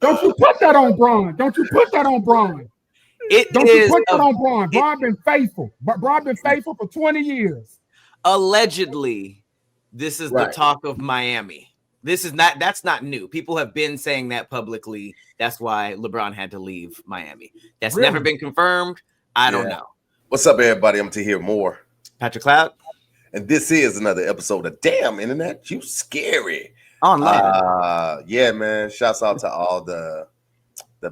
Don't you put that on Bron. Don't you put that on Bron. Don't you put that on Bron. Bron been faithful. Bron been faithful for 20 years. Allegedly, this is the talk of Miami. That's not new. People have been saying that publicly. That's why LeBron had to leave Miami. That's never been confirmed. I don't know. What's up, everybody? I'm Tahir Moore. Patrick Cloud. And this is another episode of Damn Internet, You Scary. Online. Yeah, man. Shouts out to all the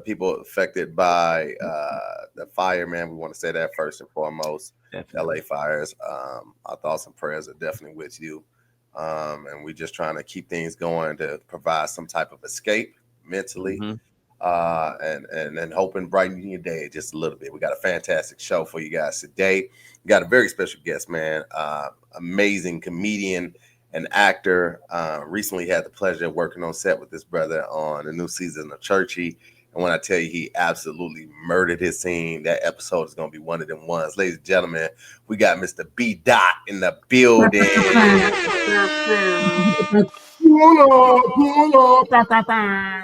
people affected by the fire, man. We want to say that first and foremost. Definitely. LA fires. Our thoughts and prayers are definitely with you. And we're just trying to keep things going to provide some type of escape mentally, and then hoping brighten your day just a little bit. We got a fantastic show for you guys today. We got a very special guest, man. Amazing comedian and actor. Recently had the pleasure of working on set with this brother on the new season of Churchy. And when I tell you he absolutely murdered his scene, that episode is going to be one of them ones. Ladies and gentlemen, we got Mr. B. Daht in the building.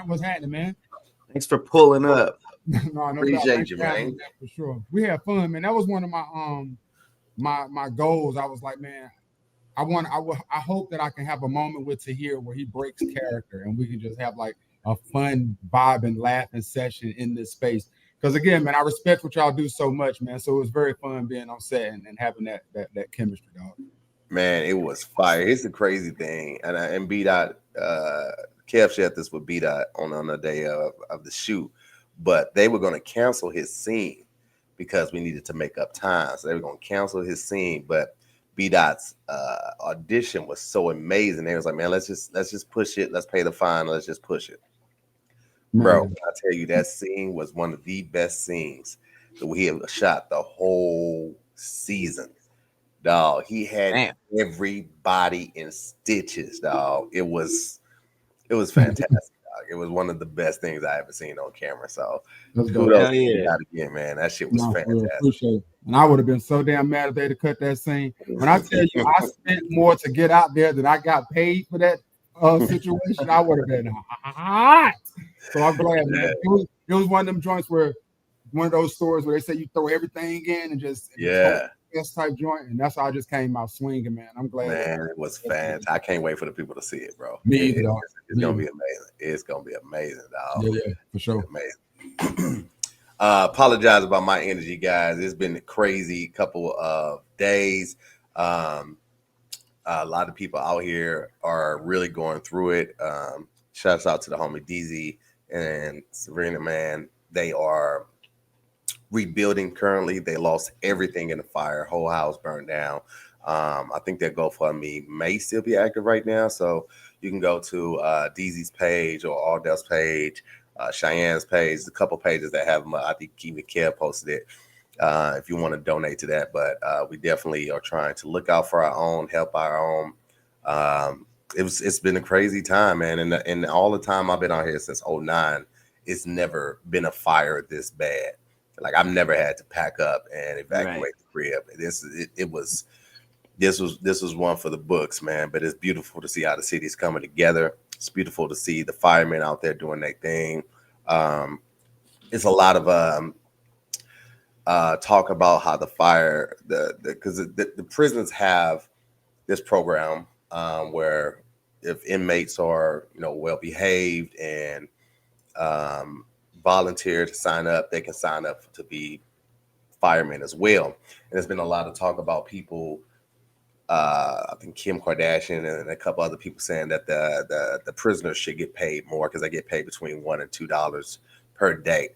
What's happening, man? Thanks for pulling up. No Appreciate you, man. For sure. We had fun, man. That was one of my goals. I was like, man, I hope that I can have a moment with Tahir where he breaks character and we can just have like a fun vibe and laughing session in this space. Because again, man, I respect what y'all do so much, man. So it was very fun being on set and having that chemistry, dog. Man, it was fire. Here's the crazy thing, and B. Daht, Kev shared this with B. Daht on the day of the shoot, but they were going to cancel his scene because we needed to make up time. So they were going to cancel his scene, but B. Daht's audition was so amazing. They was like, man, let's just push it. Let's pay the fine. Let's just push it. Bro, I tell you, that scene was one of the best scenes that we have shot the whole season. Dog, he had everybody in stitches, dog. It was fantastic, dog. It was one of the best things I ever seen on camera. So kudos to that again, man. That shit was fantastic. Appreciate it. And I would have been so damn mad if they had cut that scene. When I tell you I spent more to get out there than I got paid for that situation, I would have been hot. So I'm glad, man. It was one of them joints where one of those stores where they say you throw everything in and just best type joint, and that's how I just came out swinging, man. I'm glad. Man, it was fantastic. I can't wait for the people to see it, bro. Me either, dog. It's gonna be amazing. It's gonna be amazing, dog. Yeah, for sure. Amazing. Apologize about my energy, guys. It's been a crazy couple of days. A lot of people out here are really going through it. Shouts out to the homie Deazy and Serena, man. They are rebuilding currently. They lost everything in the fire. Whole house burned down. I think their GoFundMe may still be active right now. So you can go to Deazy's page or Aldell's page, Cheyenne's page, a couple pages that have them. I think even Kev posted it if you want to donate to that. But we definitely are trying to look out for our own, help our own. It's been a crazy time, man. And all the time I've been out here since 2009, it's never been a fire this bad. Like I've never had to pack up and evacuate the crib. This was one for the books, man. But it's beautiful to see how the city's coming together. It's beautiful to see the firemen out there doing their thing. It's a lot of talk about how the fire, because the prisons have this program where if inmates are well behaved and volunteer to sign up, they can sign up to be firemen as well. And there's been a lot of talk about people, I think Kim Kardashian and a couple other people saying that the prisoners should get paid more because they get paid between $1 and $2 per day.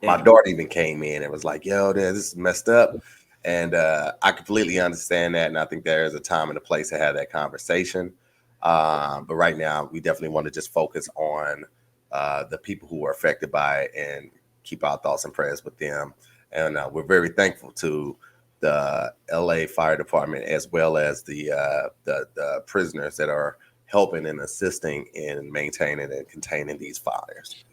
My daughter even came in and was like, yo, this is messed up. And I completely understand that. And I think there is a time and a place to have that conversation. But right now, we definitely want to just focus on the people who are affected by it and keep our thoughts and prayers with them. And we're very thankful to the LA Fire Department as well as the prisoners that are helping and assisting in maintaining and containing these fires.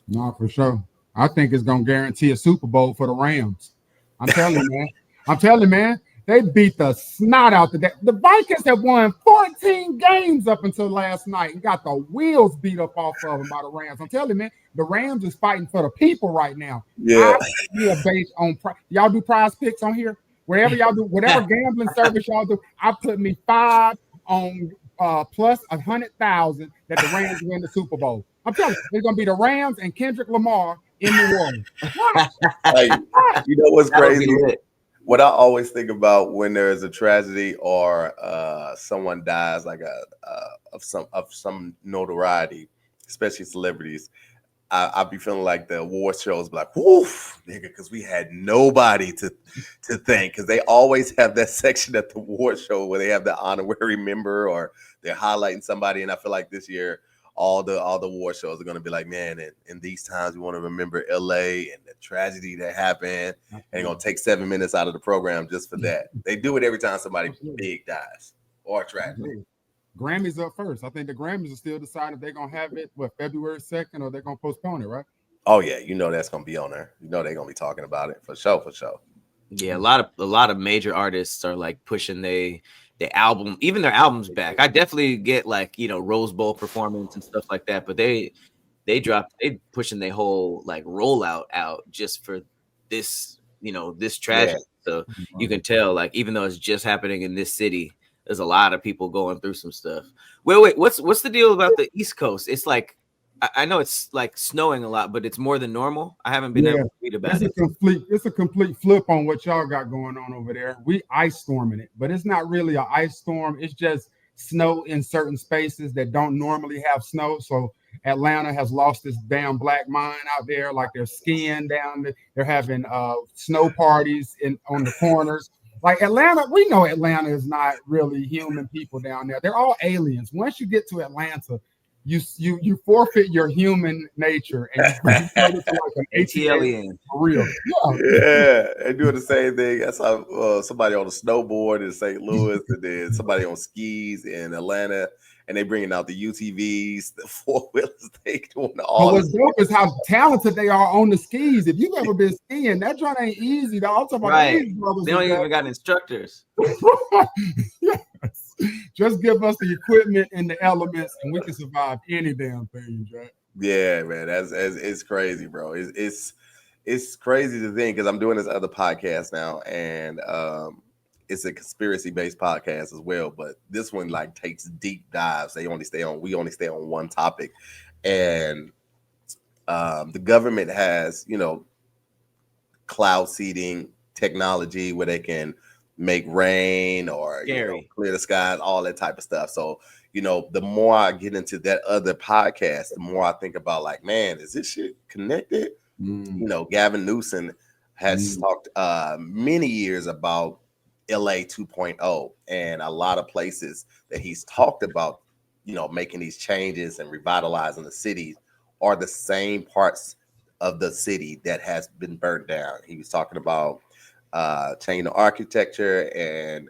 No, for sure. I think it's going to guarantee a Super Bowl for the Rams. I'm telling you, man. They beat the snot out the Vikings have won 14 games up until last night and got the wheels beat up off of them by the Rams. I'm telling you, man, the Rams is fighting for the people right now. Yeah. We are based on y'all do prize picks on here. Wherever y'all do, whatever gambling service y'all do, I put me 5 on plus 100,000 that the Rams win the Super Bowl. I'm telling you, it's gonna be the Rams and Kendrick Lamar in New Orleans. Hey, you know what's crazy? What I always think about when there is a tragedy or someone dies, like of some notoriety, especially celebrities, I be feeling like the award shows be like, woof, nigga, because we had nobody to thank. Because they always have that section at the award show where they have the honorary member or they're highlighting somebody. And I feel like this year, all the award shows are going to be like, man, in these times, we want to remember LA and the tragedy that happened. And they're going to take 7 minutes out of the program just for that. They do it every time somebody big dies or tragedy. Grammys up first. I think the Grammys are still deciding if they're going to have it, February 2nd, or they're going to postpone it, right? Oh, yeah. You know that's going to be on there. You know they're going to be talking about it for sure. Yeah, a lot of major artists are like pushing the album, even their albums back. I definitely get like, Rose Bowl performance and stuff like that, but they pushing their whole like rollout out just for this, this tragedy. Yeah. So you can tell, like, even though it's just happening in this city, there's a lot of people going through some stuff. Wait, what's the deal about the East Coast? It's like, I know it's like snowing a lot, but it's more than normal. I haven't been able to read about it. It's a complete flip on what y'all got going on over there. We ice storming it, but it's not really an ice storm. It's just snow in certain spaces that don't normally have snow. So Atlanta has lost this damn black mine out there. Like they're skiing down there. They're having snow parties on the corners. Like Atlanta, we know Atlanta is not really human people down there. They're all aliens. Once you get to Atlanta, you forfeit your human nature and you turn into like an alien for real. Yeah, they doing the same thing. I saw somebody on a snowboard in St. Louis, and then somebody on skis in Atlanta, and they bringing out the UTVs, the 4-wheelers. They doing all. But what's dope is how talented they are on the skis. If you've ever been skiing, that joint ain't easy. Though. I'm talking about right. They don't even got instructors. Yes. Just give us the equipment and the elements, and we can survive any damn thing, right? Yeah, man, it's crazy, bro. It's crazy to think because I'm doing this other podcast now, and it's a conspiracy-based podcast as well. But this one like takes deep dives. We only stay on one topic, and the government has cloud seeding technology where they can make rain or clear the skies, all that type of stuff. So, the more I get into that other podcast, the more I think about like, man, is this shit connected? Gavin Newsom has talked many years about LA 2.0 and a lot of places that he's talked about, making these changes and revitalizing the city are the same parts of the city that has been burnt down. He was talking about changing the architecture and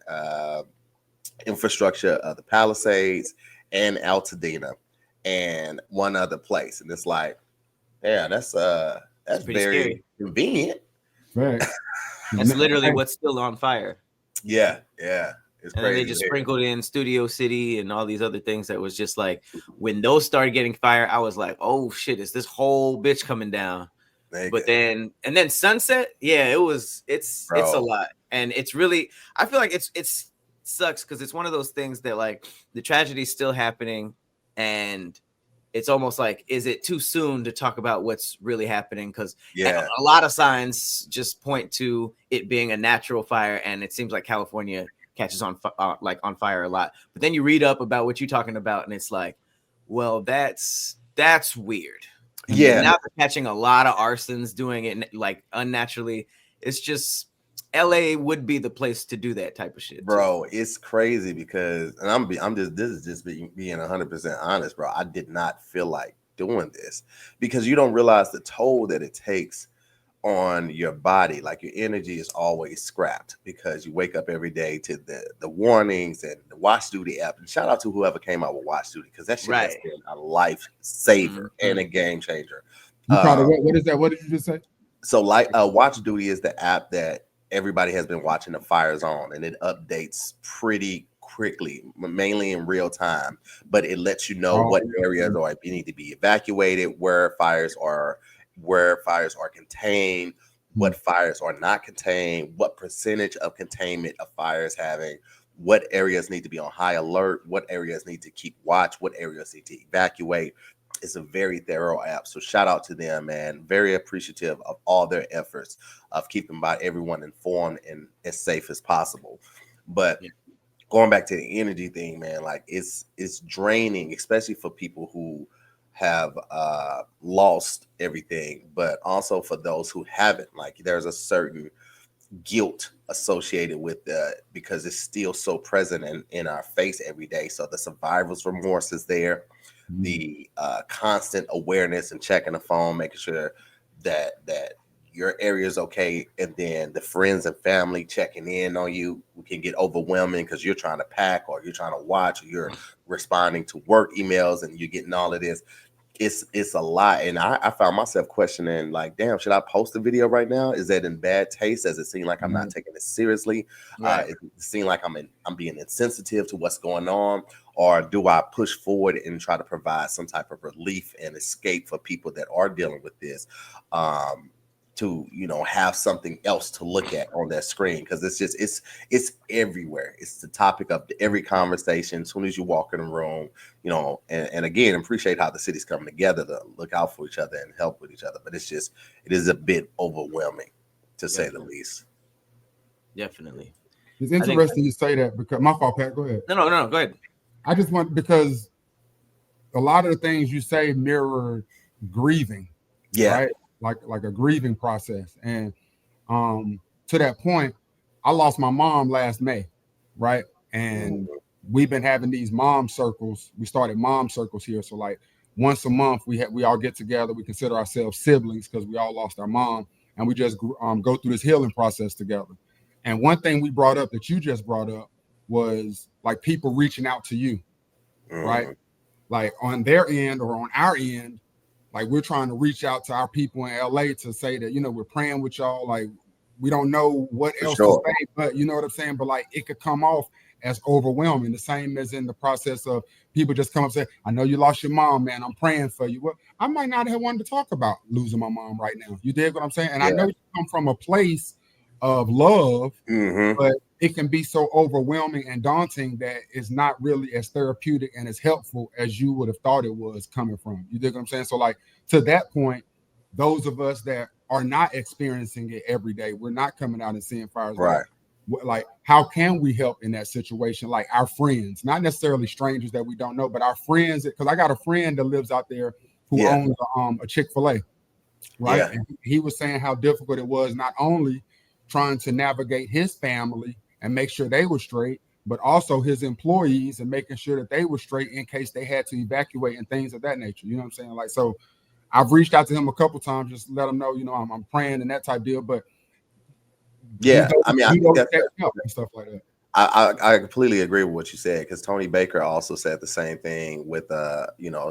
infrastructure of the Palisades and Altadena and one other place. And it's like, yeah, that's very scary. Convenient. Right. That's literally what's still on fire. Yeah. It's and crazy. They just sprinkled in Studio City and all these other things that was just like, when those started getting fire, I was like, oh shit, is this whole bitch coming down? But then Sunset, it's a lot. And it's really, I feel like it's sucks because it's one of those things that like the tragedy's still happening and it's almost like, is it too soon to talk about what's really happening? Because a lot of signs just point to it being a natural fire, and it seems like California catches on fire a lot. But then you read up about what you're talking about, and it's like, well, that's weird. Yeah. Now they're catching a lot of arsons doing it like unnaturally. It's just LA would be the place to do that type of shit, bro. It's crazy because, and this is just being 100% honest, bro. I did not feel like doing this because you don't realize the toll that it takes on your body. Like your energy is always scrapped because you wake up every day to the warnings and the Watch Duty app. And shout out to whoever came out with Watch Duty because that shit has been a lifesaver and a game changer. What is that? What did you just say? So Watch Duty is the app that everybody has been watching the fire zone, and it updates pretty quickly, mainly in real time, but it lets you know what areas are need to be evacuated, where fires are contained, what fires are not contained, what percentage of containment a fire is having, what areas need to be on high alert, what areas need to keep watch, what areas need to evacuate. It's a very thorough app. So shout out to them, man. Very appreciative of all their efforts of keeping everyone informed and as safe as possible. But going back to the energy thing, man, like it's draining, especially for people who have lost everything, but also for those who haven't. Like there's a certain guilt associated with because it's still so present in our face every day. So the survivor's remorse is there, the constant awareness and checking the phone, making sure that your area is okay, and then the friends and family checking in on you can get overwhelming because you're trying to pack, or you're trying to watch, or you're responding to work emails, and you're getting all of this. It's a lot, and I found myself questioning, like, damn, should I post a video right now? Is that in bad taste? Does it seem like I'm not taking it seriously? It seems like I'm being insensitive to what's going on, or do I push forward and try to provide some type of relief and escape for people that are dealing with this? To have something else to look at on that screen, because it's everywhere. It's the topic of every conversation as soon as you walk in the room, and again, appreciate how the city's coming together to look out for each other and help with each other, but it is a bit overwhelming, to say the least. Definitely. It's interesting you say that, because my fault, Pat, go ahead. No, go ahead. I just want, because a lot of the things you say mirror grieving, right? Like a grieving process. And to that point, I lost my mom last May, right? And we've been having these mom circles. We started mom circles here. So like once a month, we all get together. We consider ourselves siblings because we all lost our mom, and we just go through this healing process together. And one thing we brought up that you just brought up was like people reaching out to you, right? Like on their end or on our end, like we're trying to reach out to our people in LA to say that, we're praying with y'all. Like we don't know what else to say, but you know what I'm saying? But like it could come off as overwhelming, the same as in the process of people just come up and say, I know you lost your mom, man. I'm praying for you. Well, I might not have wanted to talk about losing my mom right now. You dig what I'm saying? And I know you come from a place of love, but it can be so overwhelming and daunting that it's not really as therapeutic and as helpful as you would have thought it was coming from. You dig what I'm saying? So like to that point, those of us that are not experiencing it every day, we're not coming out and seeing fires. Right. Like how can we help in that situation? Like our friends, not necessarily strangers that we don't know, but our friends, because I got a friend that lives out there who owns a Chick-fil-A, right? And he was saying how difficult it was not only trying to navigate his family and make sure they were straight, but also his employees and making sure that they were straight in case they had to evacuate and things of that nature. You know what I'm saying? Like, so I've reached out to him a couple times, just let him know, I'm praying and that type deal. But I mean, I think that's and stuff like that. I completely agree with what you said, because Tony Baker also said the same thing with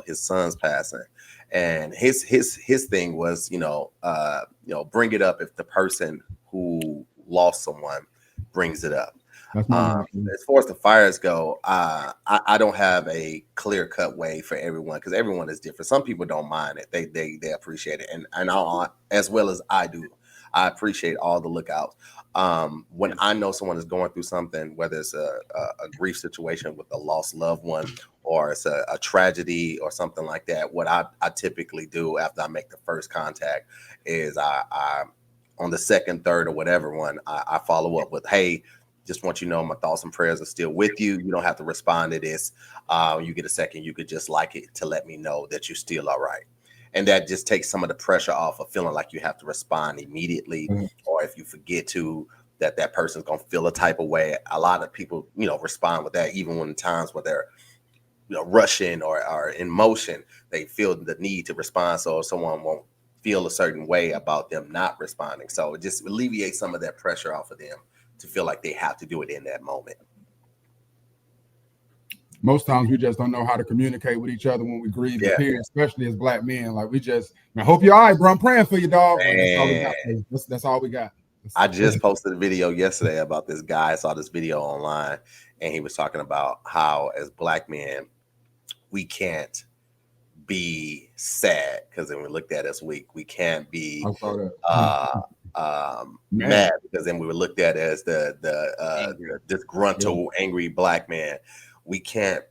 his son's passing, and his thing was bring it up if the person who lost someone brings it up. As far as the fires go, I don't have a clear-cut way for everyone, because everyone is different. Some people don't mind it; they appreciate it, and I, as well as I do, I appreciate all the lookouts. When I know someone is going through something, whether it's a grief situation with a lost loved one, or it's a tragedy or something like that, what I typically do after I make the first contact is I on the second, third, or whatever one, I follow up with, hey, just want you to know my thoughts and prayers are still with you. You don't have to respond to this. You get a second, you could just like it to let me know that you're still all right. And that just takes some of the pressure off of feeling like you have to respond immediately. Or if you forget to, that person's going to feel a type of way. A lot of people, respond with that, even when times where they're, rushing or are in motion, they feel the need to respond. So someone won't feel a certain way about them not responding. So it just alleviates some of that pressure off of them to feel like they have to do it in that moment. Most times we just don't know how to communicate with each other when we grieve, period, especially as Black men. Like I hope you're all right, bro. I'm praying for you, dog. Like, that's all we got. I just posted a video yesterday about this guy. I saw this video online, and he was talking about how, as Black men, we can't be sad because then we looked at as weak. We can't be mad because then we were looked at as the disgruntled, angry Black man. We can't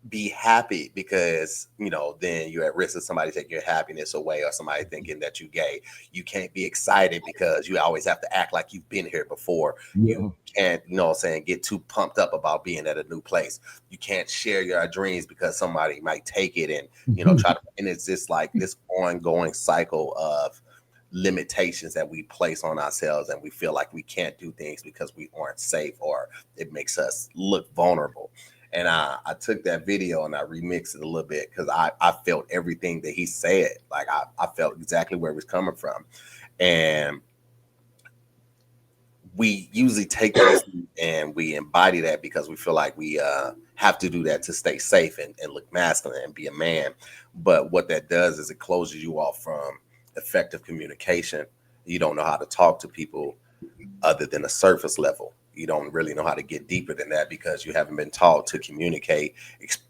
be happy because, you know, then you're at risk of somebody taking your happiness away or somebody thinking that you're gay. You can't be excited because you always have to act like you've been here before. You can't, you know what I'm saying, get too pumped up about being at a new place. You can't share your dreams because somebody might take it and, you know, try to, and it's just like this ongoing cycle of limitations that we place on ourselves, and we feel like we can't do things because we aren't safe or it makes us look vulnerable. And I took that video and I remixed it a little bit because I felt everything that he said. Like I felt exactly where he was coming from. And we usually take this and we embody that because we feel like we have to do that to stay safe and look masculine and be a man. But what that does is it closes you off from effective communication. You don't know how to talk to people other than a surface level. You don't really know how to get deeper than that because you haven't been taught to communicate,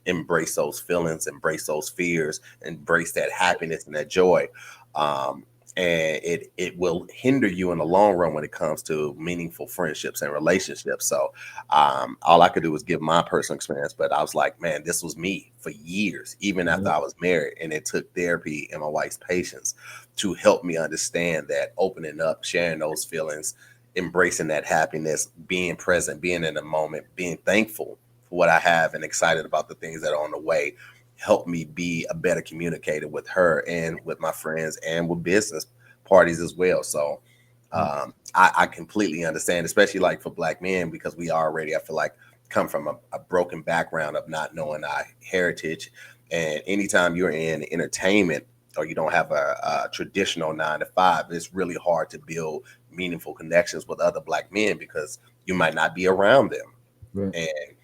embrace those feelings, embrace those fears, embrace that happiness and that joy. And it will hinder you in the long run when it comes to meaningful friendships and relationships. So all I could do was give my personal experience, but I was like, man, this was me for years, even after I was married. And it took therapy and my wife's patience to help me understand that opening up, sharing those feelings, embracing that happiness, being present, being in the moment, being thankful for what I have and excited about the things that are on the way, helped me be a better communicator with her and with my friends and with business parties as well. So I completely understand, especially like for Black men, because we already, I feel like, come from a broken background of not knowing our heritage. And anytime you're in entertainment or you don't have a traditional 9-to-5, it's really hard to build meaningful connections with other Black men because you might not be around them. Right. And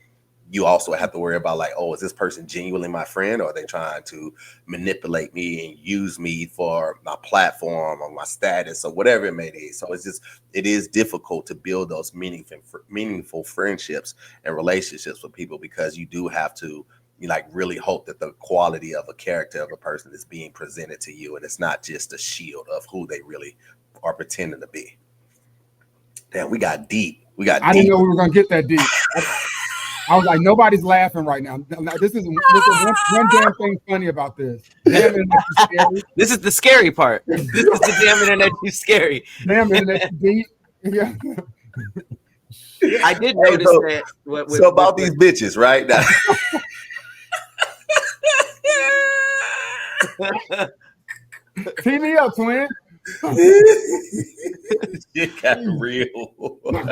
you also have to worry about like, oh, is this person genuinely my friend, or are they trying to manipulate me and use me for my platform or my status or whatever it may be. So it is difficult to build those meaningful friendships and relationships with people because you do have to like really hope that the quality of a character of a person is being presented to you, and it's not just a shield of who they really are pretending to be. Damn, we got deep. I didn't know we were gonna get that deep. I was like, nobody's laughing right now. This is one damn thing funny about this. Damn internet, you scary. This is the scary part. This is the damn internet, you scary. Damn internet, you deep. Yeah. I did notice that. So about these bitches, right? Tee me up, twin. It got real.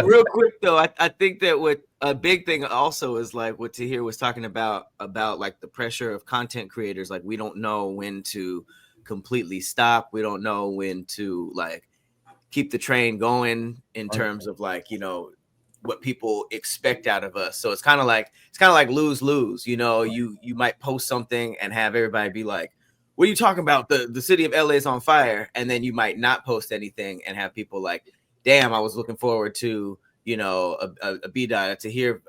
Real quick though, I think that what a big thing also is like what Tahir was talking about like the pressure of content creators. Like we don't know when to completely stop. We don't know when to like keep the train going in terms of like, you know, what people expect out of us. So it's kind of like lose. You know, you might post something and have everybody be like, what are you talking about? The city of LA is on fire. And then you might not post anything and have people like, damn, I was looking forward to, you know, a B-Dot to hear,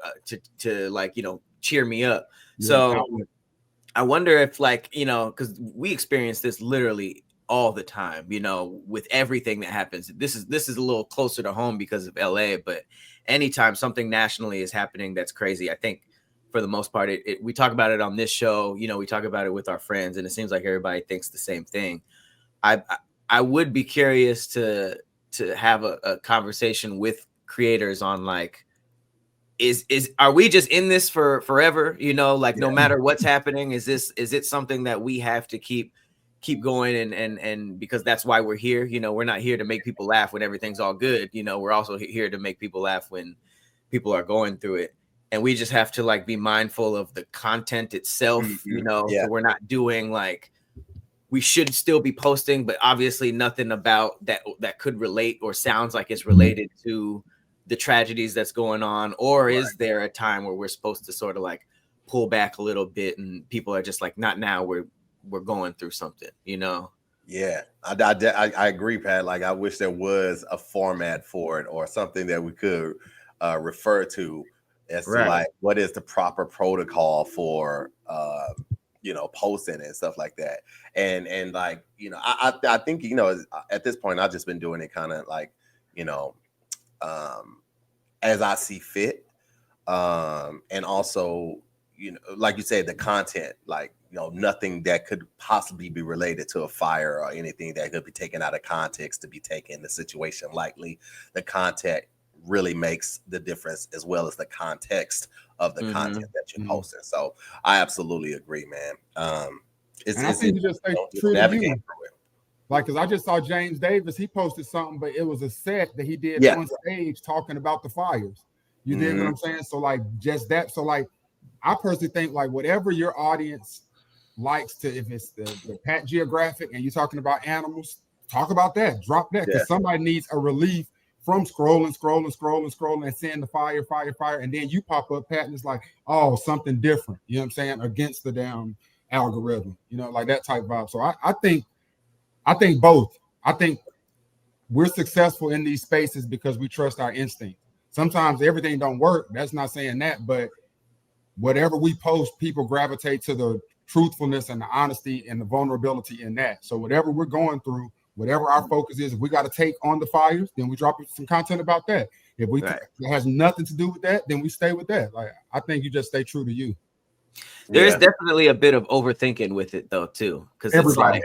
to like, you know, cheer me up. Yeah. So I wonder if like, you know, because we experience this literally all the time, you know, with everything that happens. This is a little closer to home because of LA, but anytime something nationally is happening that's crazy, I think for the most part, we talk about it on this show, you know, we talk about it with our friends, and it seems like everybody thinks the same thing. I would be curious to have a conversation with creators on like, are we just in this for forever? You know, like no matter what's happening, is it something that we have to keep going and because that's why we're here. You know, we're not here to make people laugh when everything's all good. You know, we're also here to make people laugh when people are going through it. And we just have to like be mindful of the content itself, you know, so we're not doing like, we should still be posting, but obviously nothing about that could relate or sounds like it's related to the tragedies that's going on. Or is there a time where we're supposed to sort of like pull back a little bit and people are just like, not now, we're going through something, you know? Yeah, I agree, Pat. Like, I wish there was a format for it or something that we could refer to as to like what is the proper protocol for posting and stuff like that. And like, I think, at this point I've just been doing it kind of like, as I see fit. And also, like you said, the content, like, nothing that could possibly be related to a fire or anything that could be taken out of context to be taken the situation lightly. The content really makes the difference, as well as the context of the content that you're posting. So I absolutely agree, man. I think you just stay true to you. Like, because I just saw James Davis, he posted something, but it was a set that he did on stage talking about the fires. You dig what I'm saying? So like, just that. So like, I personally think like whatever your audience likes to, if it's the Pat Geographic and you're talking about animals, talk about that, drop that, because somebody needs a relief from scrolling and seeing the fire, and then you pop up, Pat, and it's like, oh, something different, you know what I'm saying, against the damn algorithm, like that type vibe. So I think both. I think we're successful in these spaces because we trust our instinct. Sometimes everything don't work. That's not saying that, but whatever we post, people gravitate to the truthfulness and the honesty and the vulnerability in that. So whatever we're going through, whatever our focus is, if we got to take on the fires, then we drop some content about that. If it has nothing to do with that, then we stay with that. Like, I think you just stay true to you. There's definitely a bit of overthinking with it though too, because it's like,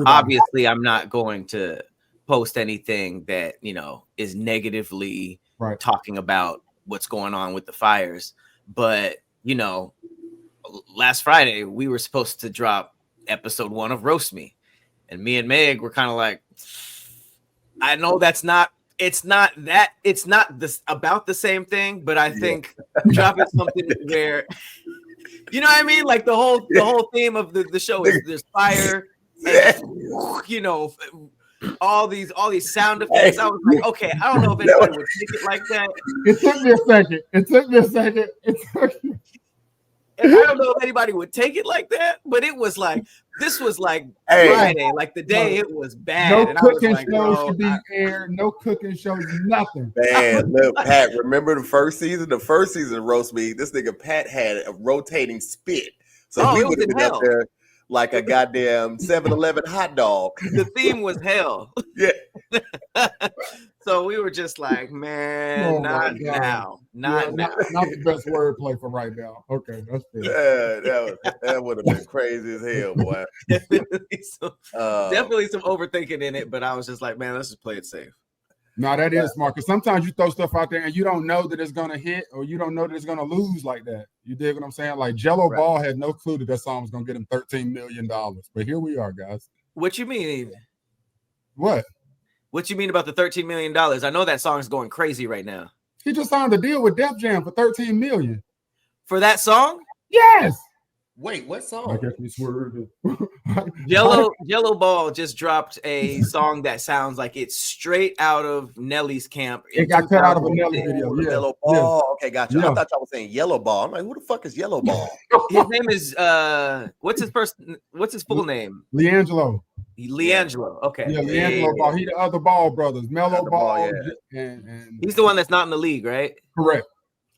obviously I'm not going to post anything that is negatively talking about what's going on with the fires, but last Friday we were supposed to drop episode 1 of Roast Me, and me and Meg were kind of like, I know it's not this about the same thing, but I think dropping something where you know what I mean, like the whole theme of the show is there's fire and all these sound effects. I was like, okay, I don't know if anybody would take it like that. It took me a second. And I don't know if anybody would take it like that, but it was like, this was like Friday, like the day it was bad. No and cooking I was like, shows should be aired. No cooking shows, nothing. Man, look, Pat, remember the first season? The first season of Roast Me, this nigga Pat had a rotating spit. So we would have been up there like a goddamn 7-Eleven hot dog. The theme was hell. Yeah. So we were just like, man, not now. Not now. Not the best wordplay for right now. Okay, that's fair. Yeah, that would have been crazy as hell, boy. Definitely some overthinking in it, but I was just like, man, let's just play it safe. No, that is smart, because sometimes you throw stuff out there and you don't know that it's gonna hit, or you don't know that it's gonna lose like that. You dig what I'm saying? Like Jello Ball had no clue that song was gonna get him $13 million, but here we are, guys. What you mean? What? What you mean about the $13 million? I know that song is going crazy right now. He just signed a deal with Def Jam for $13 million. For that song? Yes. Wait, what song? I guess we swerved. Jello Ball just dropped a song that sounds like it's straight out of Nelly's camp. It got cut out of a Nelly video. Yeah. Yellow Ball. Okay, gotcha. Yeah. I thought y'all was saying Yellow Ball. I'm like, who the fuck is Yellow Ball? His name is what's his full name? Leangelo. Okay. Yeah, Leangelo Ball. He the other Ball brothers. Mellow Ball. And he's the one that's not in the league, right? Correct.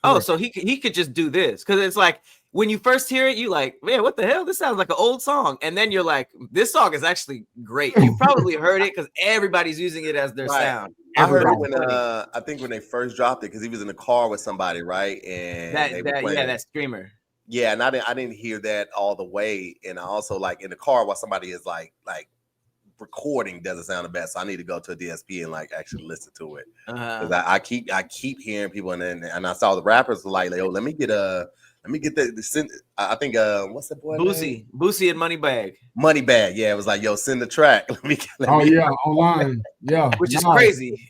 Oh, so he could just do this, because it's like when you first hear it, you like, man, what the hell? This sounds like an old song, and then you're like, this song is actually great. You probably heard it because everybody's using it as their sound. I heard it when I think when they first dropped it, because he was in the car with somebody, right? And that streamer. Yeah, and I didn't hear that all the way, and I also like in the car while somebody is like recording doesn't sound the best, so I need to go to a DSP and like actually listen to it. Because I keep hearing people, and I saw the rappers like, oh, let me get the I think what's the boy Boosie and Moneybag. Yeah, it was like, yo, send the track. Online. Yeah, which is crazy.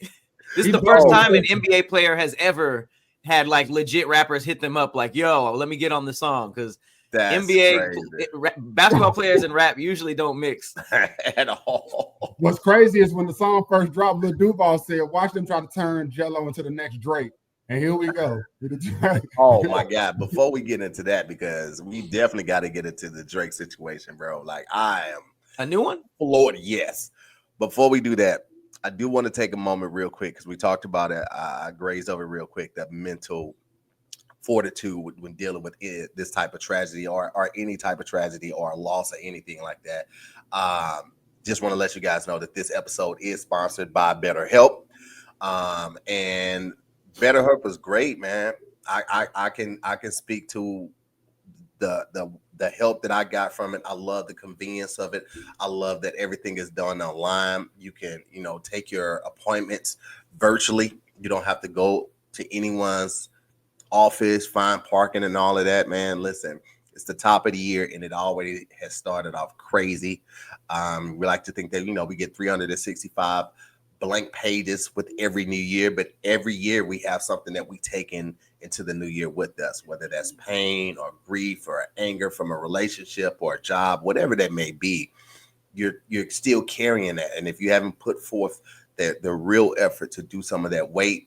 This is the first time an NBA player has ever had like legit rappers hit them up like, yo, let me get on the song, because NBA basketball players and rap usually don't mix at all. What's crazy is when the song first dropped, Lil Duval said, watch them try to turn Jello into the next Drake. And here we go. Oh my God. Before we get into that, because we definitely got to get into the Drake situation, bro. Like, I A new one? Florida, yes. Before we do that, I do want to take a moment real quick because we talked about it. I grazed over real quick that mental fortitude when dealing with this type of tragedy or any type of tragedy or a loss or anything like that. Just want to let you guys know that this episode is sponsored by BetterHelp. And BetterHelp is great, man. I can speak to the help that I got from it. I love the convenience of it. I love that everything is done online. You can, take your appointments virtually. You don't have to go to anyone's office, find parking and all of that, man. Listen, it's the top of the year and it already has started off crazy. We like to think that, we get 365 blank pages with every new year, but every year we have something that we take into the new year with us, whether that's pain or grief or anger from a relationship or a job, whatever that may be. You're still carrying that. And if you haven't put forth the real effort to do some of that weight,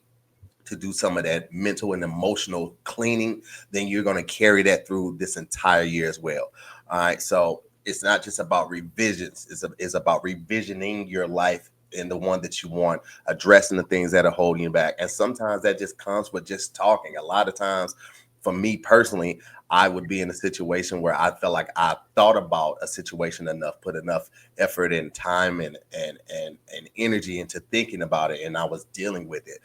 to do some of that mental and emotional cleaning, then you're going to carry that through this entire year as well. All right. So it's not just about revisions. It's about revisioning your life in the one that you want, addressing the things that are holding you back. And sometimes that just comes with just talking. A lot of times, for me personally, I would be in a situation where I felt like I thought about a situation enough, put enough effort and time and energy into thinking about it, and I was dealing with it.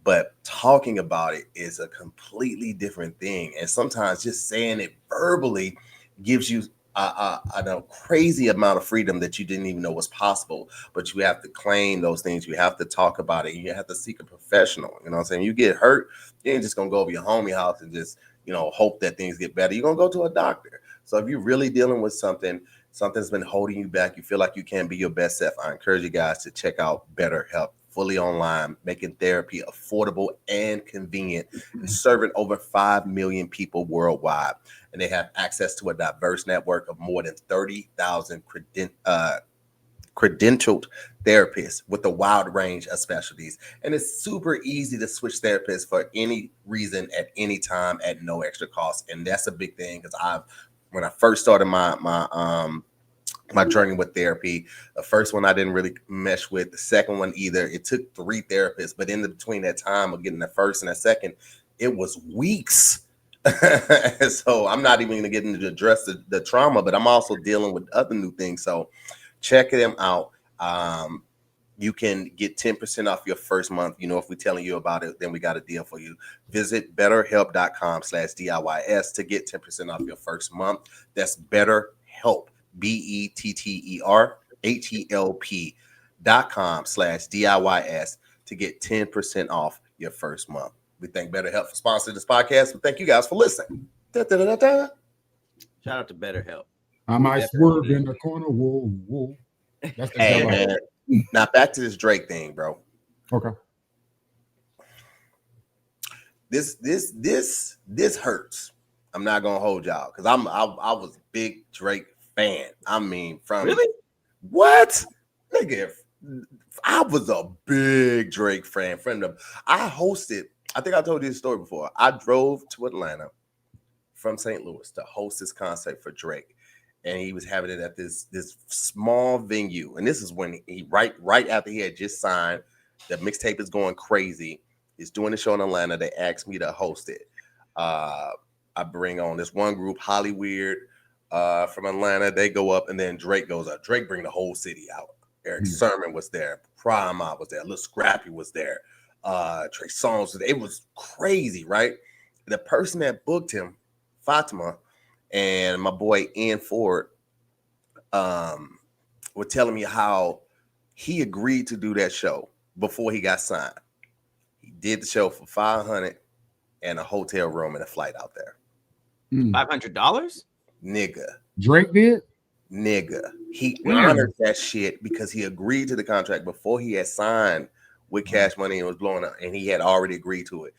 But talking about it is a completely different thing. And sometimes just saying it verbally gives you a crazy amount of freedom that you didn't even know was possible. But you have to claim those things. You have to talk about it. You have to seek a professional. You know what I'm saying? You get hurt, you ain't just going to go over your homie house and just, hope that things get better. You're going to go to a doctor. So if you're really dealing with something's been holding you back, you feel like you can't be your best self, I encourage you guys to check out BetterHelp. Fully online, making therapy affordable and convenient, and serving over 5 million people worldwide. And they have access to a diverse network of more than 30,000 credentialed therapists with a wide range of specialties. And it's super easy to switch therapists for any reason at any time at no extra cost. And that's a big thing because when I first started my journey with therapy, the first one I didn't really mesh with, the second one either. It took 3 therapists, but in between that time of getting the first and the second, it was weeks. So I'm not even going to get into the address the trauma, but I'm also dealing with other new things. So check them out. You can get 10% off your first month. If we're telling you about it, then we got a deal for you. Visit betterhelp.com/DIYS to get 10% off your first month. That's BetterHelp. BetterHelp.com/DIYS to get 10% off your first month. We thank BetterHelp for sponsoring this podcast. We thank you guys for listening. Shout out to BetterHelp. I might swerve in the corner. Whoa. That's the man. Now back to this Drake thing, bro. Okay. This hurts. I'm not gonna hold y'all because I was a big Drake fan. I mean, from really? What? Nigga, I was a big Drake fan. I hosted, I think I told you this story before. I drove to Atlanta from St. Louis to host this concert for Drake. And he was having it at this small venue. And this is when he right after he had just signed. The mixtape is going crazy. He's doing the show in Atlanta. They asked me to host it. I bring on this one group, Hollyweird, from Atlanta. They go up, and then Drake goes up. Drake bring the whole city out. Eric Sermon was there. Prime was there. Lil Scrappy was there. Trey Songz was there. It was crazy, right? The person that booked him, Fatima, and my boy Ian Ford, were telling me how he agreed to do that show before he got signed. He did the show for $500 and a hotel room and a flight out there. $500? Nigga. Drake did? Nigga. He honored that shit because he agreed to the contract before he had signed with Cash Money and was blowing up, and he had already agreed to it.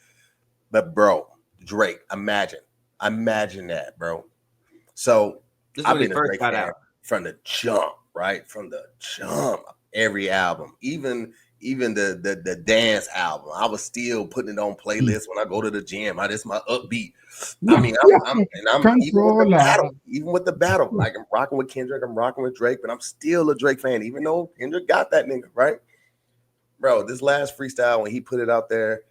But bro, Drake, imagine that, bro. So I've been a Drake fan from the jump, right? From the jump, every album, even even the dance album, I was still putting it on playlists when I go to the gym. This my upbeat. I mean, I'm even with the battle, like I'm rocking with Kendrick, I'm rocking with Drake, but I'm still a Drake fan, even though Kendrick got that nigga, right? Bro, this last freestyle when he put it out there,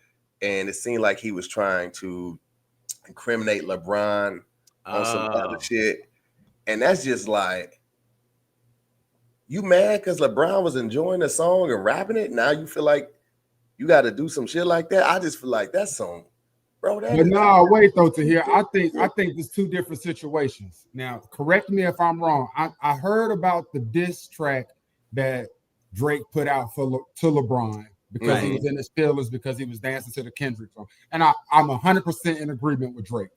and it seemed like he was trying to incriminate LeBron on some other shit. And that's just like, you mad because LeBron was enjoying the song and rapping it? Now you feel like you got to do some shit like that? I just feel like that's some, bro. But no, wait though, Tahir. I think there's two different situations. Now, correct me if I'm wrong. I heard about the diss track that Drake put out to LeBron because he was in his feelings because he was dancing to the Kendrick song. And I'm 100% in agreement with Drake.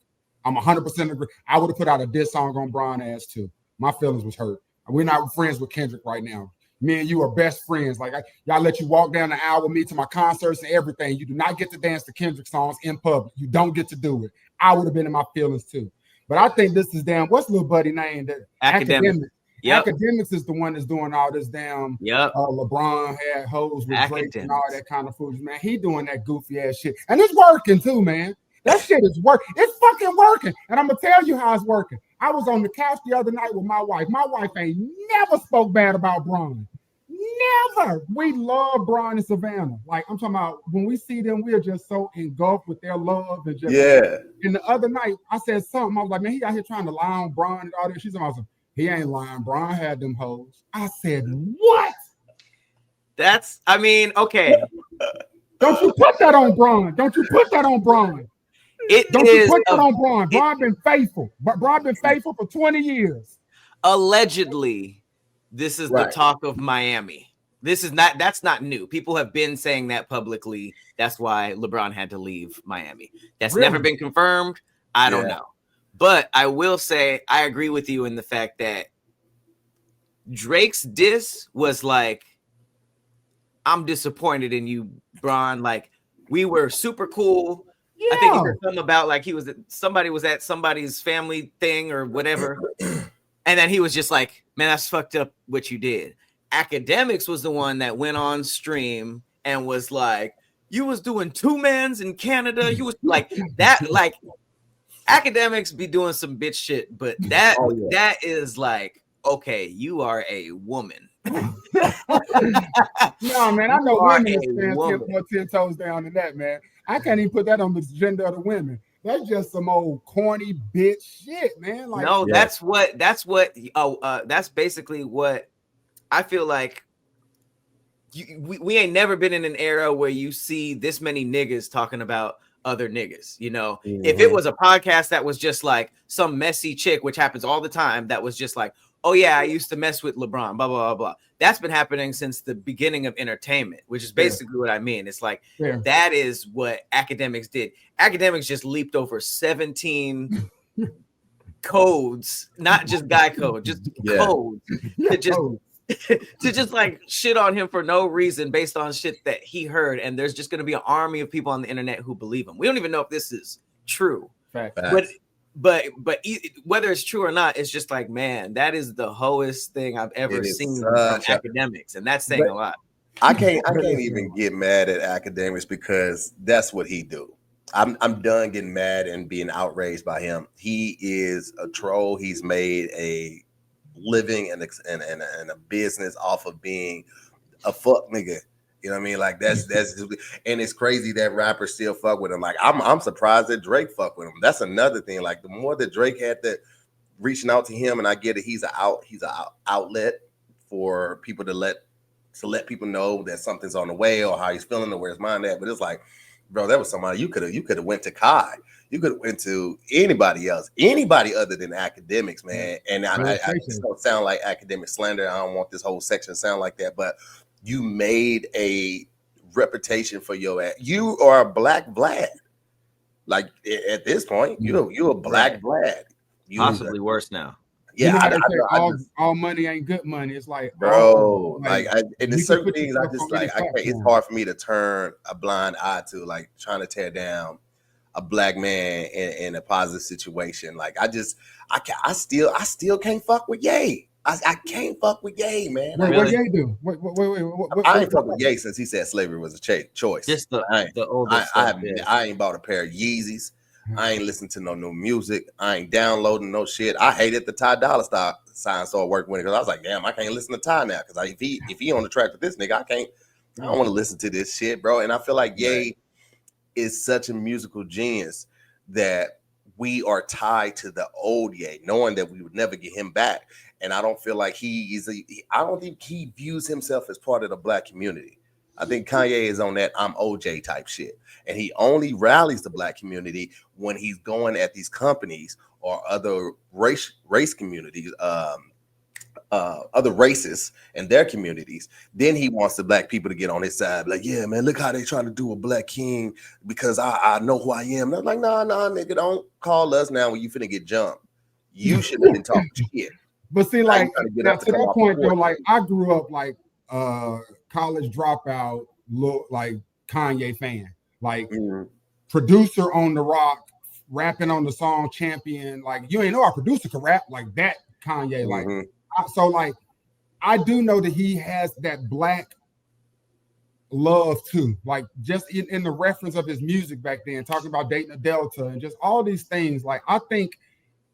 I'm 100% agree. I would have put out a diss song on Bron ass too. My feelings was hurt. We're not friends with Kendrick right now. Me and you are best friends. Like y'all let you walk down the aisle with me to my concerts and everything. You do not get to dance to Kendrick songs in public. You don't get to do it. I would have been in my feelings too. But I think this is damn. What's little buddy name? That Academics. Yep. Academics is the one that's doing all this damn. Yep. LeBron had hoes with Drake and all that kind of food. Man, he doing that goofy ass shit, and it's working too, man. That shit is working. It's fucking working. And I'm going to tell you how it's working. I was on the couch the other night with my wife. My wife ain't never spoke bad about Bron. Never. We love Bron and Savannah. Like, I'm talking about when we see them, we're just so engulfed with their love. And just, And the other night, I said something. I was like, man, he out here trying to lie on Bron and all that. She's awesome. He ain't lying. Bron had them hoes. I said, what? Okay. Don't you put that on Bron. Don't you put that on Bron. Don't you put that on Bron. Bron been faithful. But Bron been faithful for 20 years. Allegedly, this is the talk of Miami. That's not new. People have been saying that publicly. That's why LeBron had to leave Miami. That's never been confirmed. I don't know. But I will say I agree with you in the fact that Drake's diss was like, I'm disappointed in you, Bron. Like, we were super cool. I think he heard something about like somebody was at somebody's family thing or whatever. And then he was just like, man, that's fucked up what you did. Academics was the one that went on stream and was like, you was doing 2-mans in Canada. You was like that, like Academics be doing some bitch shit, but that is like, okay, you are a woman. No, man, I know women stand 10 toes down to that, man. I can't even put that on the gender of the women. That's just some old corny bitch shit, man. Like, no, that's basically what I feel like. We ain't never been in an era where you see this many niggas talking about other niggas. You know, if it was a podcast that was just like some messy chick, which happens all the time, that was just like, oh yeah, I used to mess with LeBron, blah, blah, blah, blah. That's been happening since the beginning of entertainment, which is basically what I mean. It's like, that is what Academics did. Academics just leaped over 17 codes, not just guy code, just codes. To just like shit on him for no reason based on shit that he heard. And there's just going to be an army of people on the internet who believe him. We don't even know if this is true. But whether it's true or not, it's just like, man, that is the hoest thing I've ever seen from Academics, and that's saying a lot. I can't even get mad at Academics because that's what he do. I'm done getting mad and being outraged by him. He is a troll. He's made a living and a business off of being a fuck nigga. You know what I mean? Like that's and it's crazy that rappers still fuck with him. Like I'm surprised that Drake fuck with him. That's another thing. Like the more that Drake had to reaching out to him, and I get it, he's an outlet for people to let people know that something's on the way or how he's feeling or where his mind at. But it's like, bro, that was somebody you could have went to Kai. You could have went to anybody else, anybody other than Academics, man. And I just don't sound like academic slander. I don't want this whole section to sound like that, but you made a reputation for your ass. You are a black Vlad. Like at this point, you're a black Vlad. Possibly worse now. Yeah, all money ain't good money. It's like, bro, and there's certain things I just like. It's hard for me to turn a blind eye to, like trying to tear down a black man in a positive situation. Like I still can't fuck with Ye. I can't fuck with Ye, man. Wait, Really? what Ye do? Wait, I ain't fuck with Ye since he said slavery was a choice. Just the oldest I ain't bought a pair of Yeezys. I ain't listened to no new music. I ain't downloading no shit. I hated the Ty Dolla sign started working with it because I was like, damn, I can't listen to Ty now because if he on the track with this nigga, I don't want to listen to this shit, bro. And I feel like Ye is such a musical genius that we are tied to the old Ye, knowing that we would never get him back. And I don't feel like I don't think he views himself as part of the black community. I think Kanye is on that I'm OJ type shit. And he only rallies the black community when he's going at these companies or other race communities, other races and their communities. Then he wants the black people to get on his side. Like, yeah, man, look how they trying to do a black king because I know who I am. And I'm like, nah, nigga, don't call us now when you finna get jumped. You should have been talking shit. But see, like, now, to that point, though, like, I grew up like college dropout, like Kanye fan, like producer on the rock, rapping on the song Champion. Like, you ain't know our producer could rap like that, Kanye. Like, so like, I do know that he has that black love too, like just in the reference of his music back then, talking about dating a Delta and just all these things. Like, I think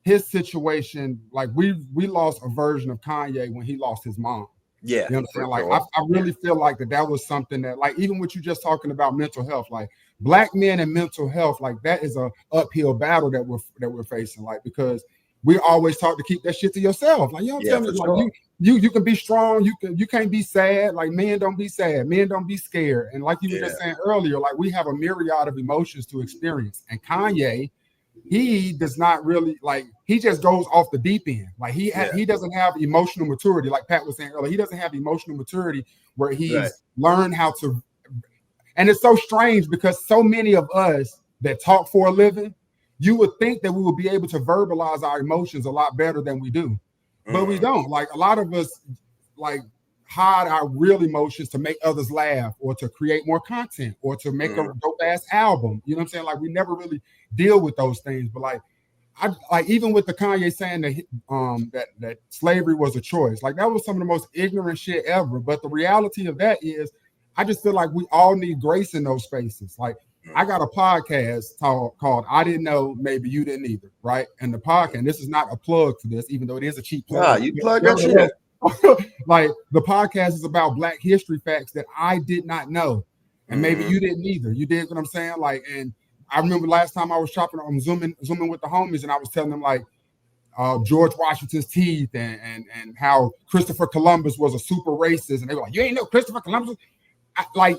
his situation, like we lost a version of Kanye when he lost his mom. Yeah, you know what I'm saying? Like, I really feel like that was something that, like, even what you just talking about mental health, like black men and mental health, like that is a uphill battle that we're facing, like, because we always talk to keep that shit to yourself. Like, you know what I'm saying? Like, you can be strong, you can't be sad. Like, men don't be sad, men don't be scared. And like you were just saying earlier, like we have a myriad of emotions to experience. And Kanye, he does not really, like, he just goes off the deep end. Like he doesn't have emotional maturity, like Pat was saying earlier. He doesn't have emotional maturity where he's learned how to. And it's so strange because so many of us that talk for a living, you would think that we would be able to verbalize our emotions a lot better than we do, but we don't. Like, a lot of us like hide our real emotions to make others laugh or to create more content or to make a dope ass album. You know what I'm saying? Like, we never really deal with those things. But like, I like, even with the Kanye saying that that slavery was a choice, like that was some of the most ignorant shit ever. But the reality of that is, I just feel like we all need grace in those spaces. Like, I got a podcast called I Didn't Know, Maybe You Didn't Either, right? And the podcast, this is not a plug for this, even though it is a cheap plug. Nah, you plug that shit. Like, the podcast is about Black history facts that I did not know. And maybe you didn't either. You did what I'm saying? Like, and I remember last time I was shopping, I'm zooming with the homies, and I was telling them like George Washington's teeth and how Christopher Columbus was a super racist. And they were like, you ain't know Christopher Columbus?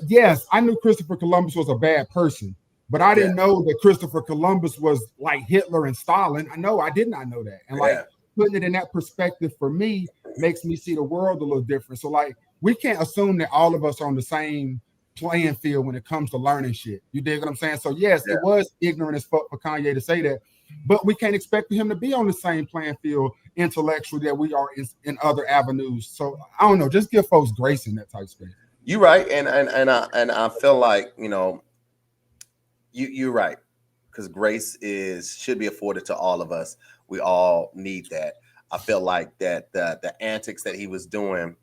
Yes, I knew Christopher Columbus was a bad person, but I didn't know that Christopher Columbus was like Hitler and Stalin. I did not know that. And like, putting it in that perspective for me makes me see the world a little different. So like, we can't assume that all of us are on the same playing field when it comes to learning shit. You dig what I'm saying? So yes, it was ignorant as fuck for Kanye to say that, but we can't expect him to be on the same playing field intellectually that we are in other avenues. So I don't know, just give folks grace in that type of space. You're right, and I feel like, you know, you're right, because grace should be afforded to all of us. We all need that. I feel like that the antics that he was doing,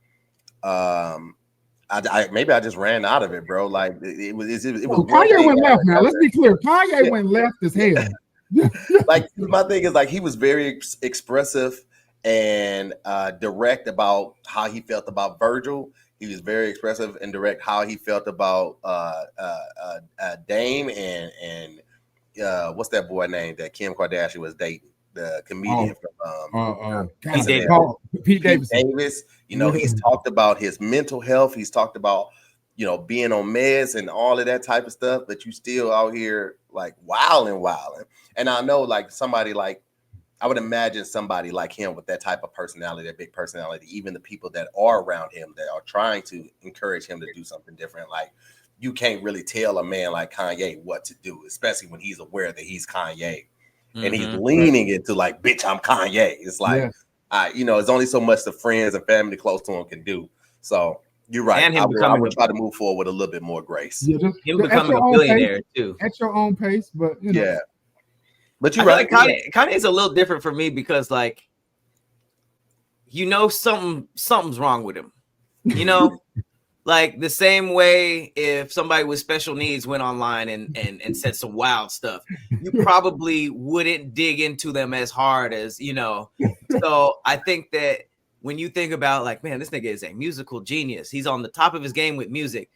maybe I just ran out of it, bro. Like it was Kanye went left now. Let's be clear. Kanye went left as hell. Like, my thing is, like, he was very expressive and direct about how he felt about Virgil. He was very expressive and direct how he felt about Dame and what's that boy name that Kim Kardashian was dating, the comedian from Pete Davis. You know, he's talked about his mental health. He's talked about, you know, being on meds and all of that type of stuff. But you still out here like wilding. And I know, like, somebody like, I would imagine somebody like him with that type of personality, that big personality, even the people that are around him that are trying to encourage him to do something different. Like, you can't really tell a man like Kanye what to do, especially when he's aware that he's Kanye and he's leaning into like, bitch, I'm Kanye. It's like, you know, it's only so much the friends and family close to him can do. So you're right. And I would try to move forward with a little bit more grace. Yeah, him becoming a billionaire too. At your own pace, but you know. Yeah. But you're right. Like Kanye's a little different for me because, like, you know something's wrong with him. You know, like the same way if somebody with special needs went online and said some wild stuff, you probably wouldn't dig into them as hard as, you know. So I think that when you think about like, man, this nigga is a musical genius. He's on the top of his game with music.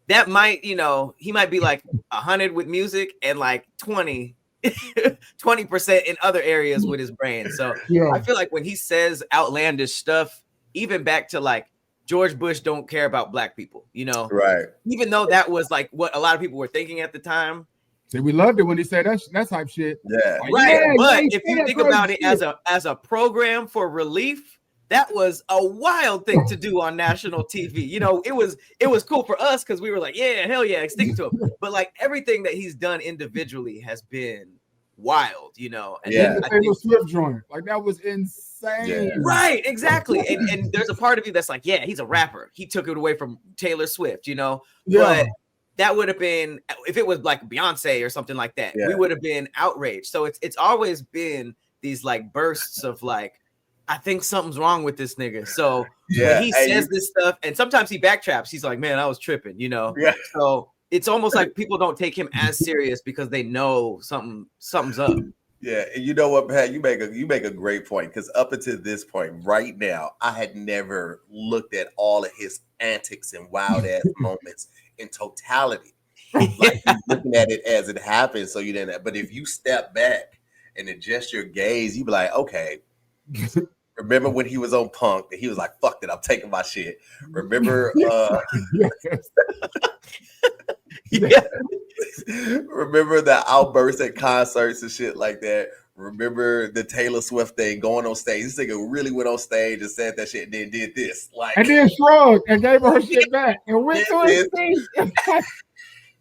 That might, you know, he might be like 100 with music and like 20% in other areas with his brain. So I feel like when he says outlandish stuff, even back to like George Bush don't care about black people, you know, right? Even though that was like what a lot of people were thinking at the time. See, we loved it when he said that type shit. Yeah, like, right. Yeah, but if you think about it as a program for relief, that was a wild thing to do on national TV. You know, it was cool for us because we were like, yeah, hell yeah, stick to him. But like everything that he's done individually has been wild, you know. And yeah, the Taylor Swift joint, like that was insane. Yeah. Right, exactly. And there's a part of you that's like, yeah, he's a rapper. He took it away from Taylor Swift, you know. Yeah. But that would have been if it was like Beyonce or something like that. Yeah. We would have been outraged. So it's always been these like bursts of like, I think something's wrong with this nigga. So when he says this stuff, and sometimes he backtraps, he's like, man, I was tripping, you know. Yeah. So it's almost like people don't take him as serious because they know something's up. Yeah, and you know what, Pat, you make a great point, because up until this point, right now, I had never looked at all of his antics and wild ass moments in totality. Like looking at it as it happened, so you didn't. But if you step back and adjust your gaze, you be like, okay. Remember when he was on Punk and he was like, fuck it, I'm taking my shit. Remember remember the outbursts at concerts and shit like that. Remember the Taylor Swift thing, going on stage. This nigga really went on stage and said that shit and then did this. Like, and then shrugged and gave her shit back and went to his stage.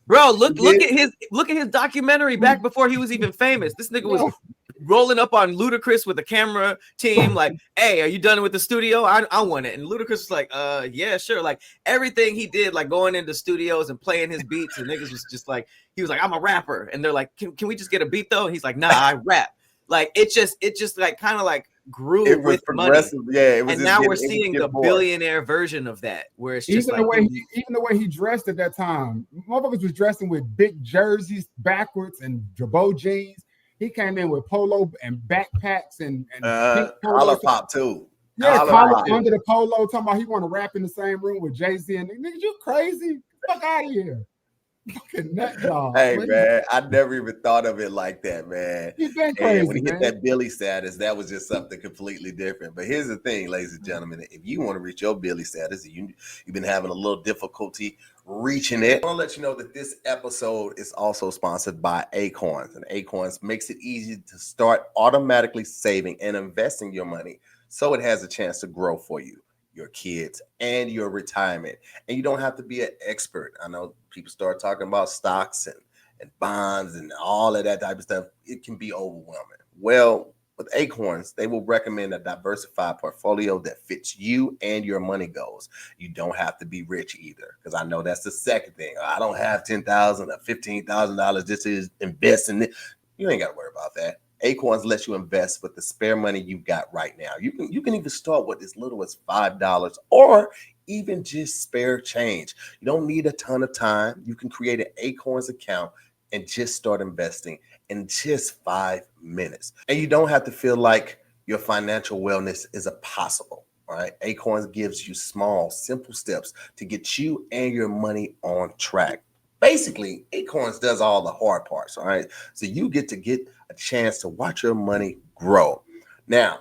Bro, look at his documentary back before he was even famous. This nigga was rolling up on Ludacris with a camera team, like, hey, are you done with the studio? I want it. And Ludacris was like, yeah, sure. Like everything he did, like going into studios and playing his beats, and niggas was just like, he was like, I'm a rapper. And they're like, can we just get a beat though? And he's like, nah, I rap. Like it just like kind of like grew with money. Yeah, it was, and now we're seeing the billionaire version of that, where it's just even the way he dressed at that time. Motherfuckers was dressing with big jerseys backwards and Jabot jeans. He came in with polo and backpacks and collar pop too. Yeah, collar under the polo, talking about he want to rap in the same room with Jay-Z. And nigga, you crazy? Fuck out of here. Fucking nut job. Hey man, I never even thought of it like that, man. You've been crazy, when he hit that Billy status, that was just something completely different. But here's the thing, ladies and gentlemen, if you want to reach your Billy status, you've been having a little difficulty reaching it, I want to let you know that this episode is also sponsored by Acorns, and Acorns makes it easy to start automatically saving and investing your money so it has a chance to grow for you, your kids, and your retirement. And you don't have to be an expert. I know people start talking about stocks and bonds and all of that type of stuff. It can be overwhelming. Well, with Acorns, they will recommend a diversified portfolio that fits you and your money goals. You don't have to be rich either, because I know that's the second thing. I don't have $10,000 or $15,000 just to invest in it. You ain't got to worry about that. Acorns lets you invest with the spare money you've got right now. You can even start with as little as $5 or even just spare change. You don't need a ton of time. You can create an Acorns account and just start investing in just 5 minutes. And you don't have to feel like your financial wellness is impossible. All right. Acorns gives you small, simple steps to get you and your money on track. Basically, Acorns does all the hard parts. All right. So you get a chance to watch your money grow. Now,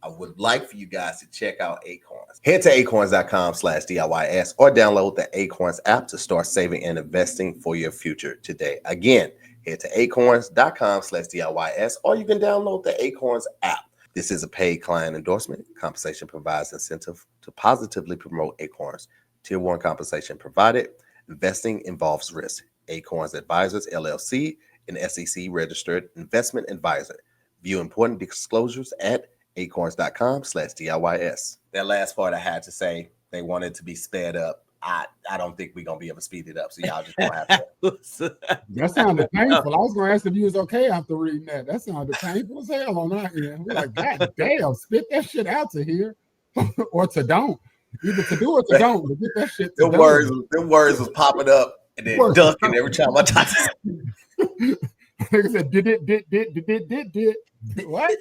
I would like for you guys to check out Acorns. Head to acorns.com/DIYS or download the Acorns app to start saving and investing for your future today. Again, head to acorns.com/DIYS or you can download the Acorns app. This is a paid client endorsement. Compensation provides incentive to positively promote Acorns. Tier 1 compensation provided. Investing involves risk. Acorns Advisors, LLC, an SEC registered investment advisor. View important disclosures at acorns.com/DIYS. That last part I had to say, they wanted to be sped up. I don't think we're going to be able to speed it up. So y'all just going to have to. That sounded painful. I was going to ask if you was okay after reading that. That sounded painful as hell on our end. We're like, God damn, spit that shit out to here. or to don't. Either to do or to don't. But get that shit to them words was popping up and then ducking every time I talked. Like I said, did. What?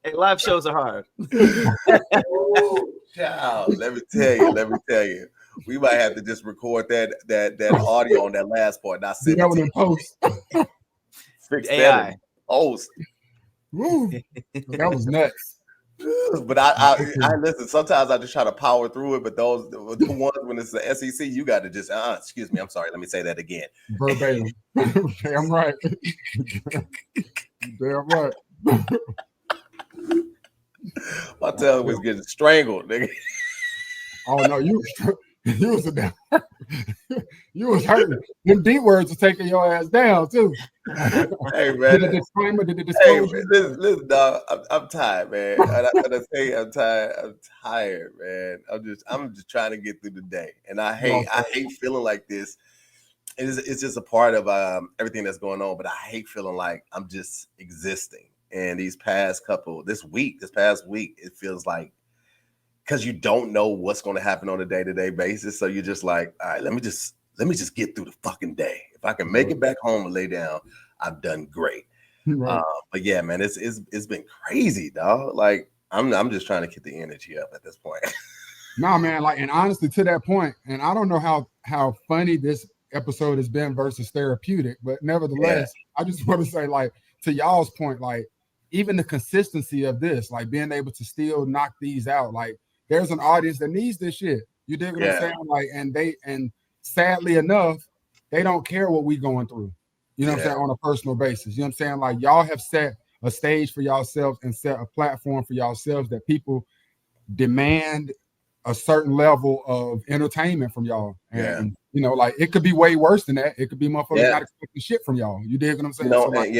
Hey, live shows are hard. Oh, child, let me tell you. We might have to just record that audio on that last part. Not send that one in post. Fix AI. Post. That was nuts. But I listen. Sometimes I just try to power through it. But the ones when it's the SEC, you got to just excuse me. I'm sorry. Let me say that again. Verbatim. Damn right. Damn right. My tail was getting strangled, nigga. Oh no, you was down. You was hurting. Them D words are taking your ass down too. Hey man, did the disclosure? Hey, listen, dog. I'm tired, man. I say I'm tired. I'm tired, man. I'm just trying to get through the day, and I hate feeling like this. It's just a part of everything that's going on. But I hate feeling like I'm just existing. And this past week, it feels like, because you don't know what's going to happen on a day-to-day basis. So you're just like, all right, let me just get through the fucking day. If I can make it back home and lay down, I've done great. Right. But yeah, man, it's been crazy, dog. Like I'm just trying to get the energy up at this point. No, man, like, and honestly, to that point, and I don't know how funny this episode has been versus therapeutic, but nevertheless, I just want to say, like, to y'all's point, like, even the consistency of this, like being able to still knock these out, like there's an audience that needs this shit. You dig what I'm saying? Like, and sadly enough, they don't care what we going through. You know what I'm saying? On a personal basis. You know what I'm saying? Like, y'all have set a stage for yourselves and set a platform for yourselves that people demand a certain level of entertainment from y'all. And you know, like, it could be way worse than that. It could be motherfuckers not expecting shit from y'all. You dig what I'm saying? No, so, like,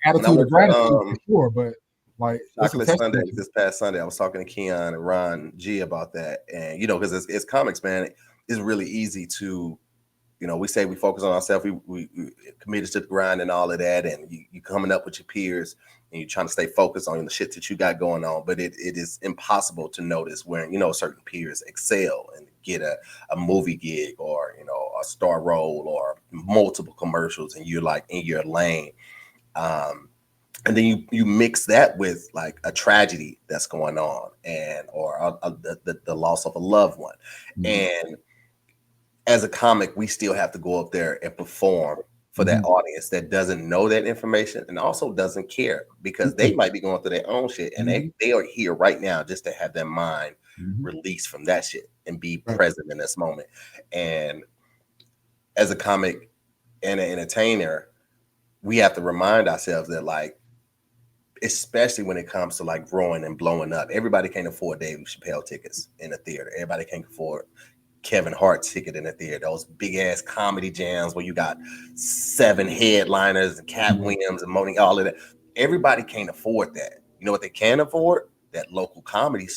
attitude of gratitude for sure, but like this past Sunday, I was talking to Keon and Ron G about that. And you know, because it's comics, man, it's really easy to, you know, we say we focus on ourselves, we committed to the grind and all of that, and you coming up with your peers and you're trying to stay focused on the shit that you got going on. But it is impossible to notice when, you know, certain peers excel and get a movie gig or, you know, a star role or multiple commercials, and you're like in your lane. And then you mix that with like a tragedy that's going on, and or the loss of a loved one. And as a comic, we still have to go up there and perform for that audience that doesn't know that information and also doesn't care, because they might be going through their own shit, and they are here right now just to have their mind released from that shit and be present in this moment. And as a comic and an entertainer, we have to remind ourselves that, like, especially when it comes to like growing and blowing up, everybody can't afford Dave Chappelle tickets in the theater. Everybody can't afford Kevin Hart's ticket in the theater. Those big ass comedy jams where you got 7 headliners and Cat Williams and Moni, all of that. Everybody can't afford that. You know what they can afford? That local comedy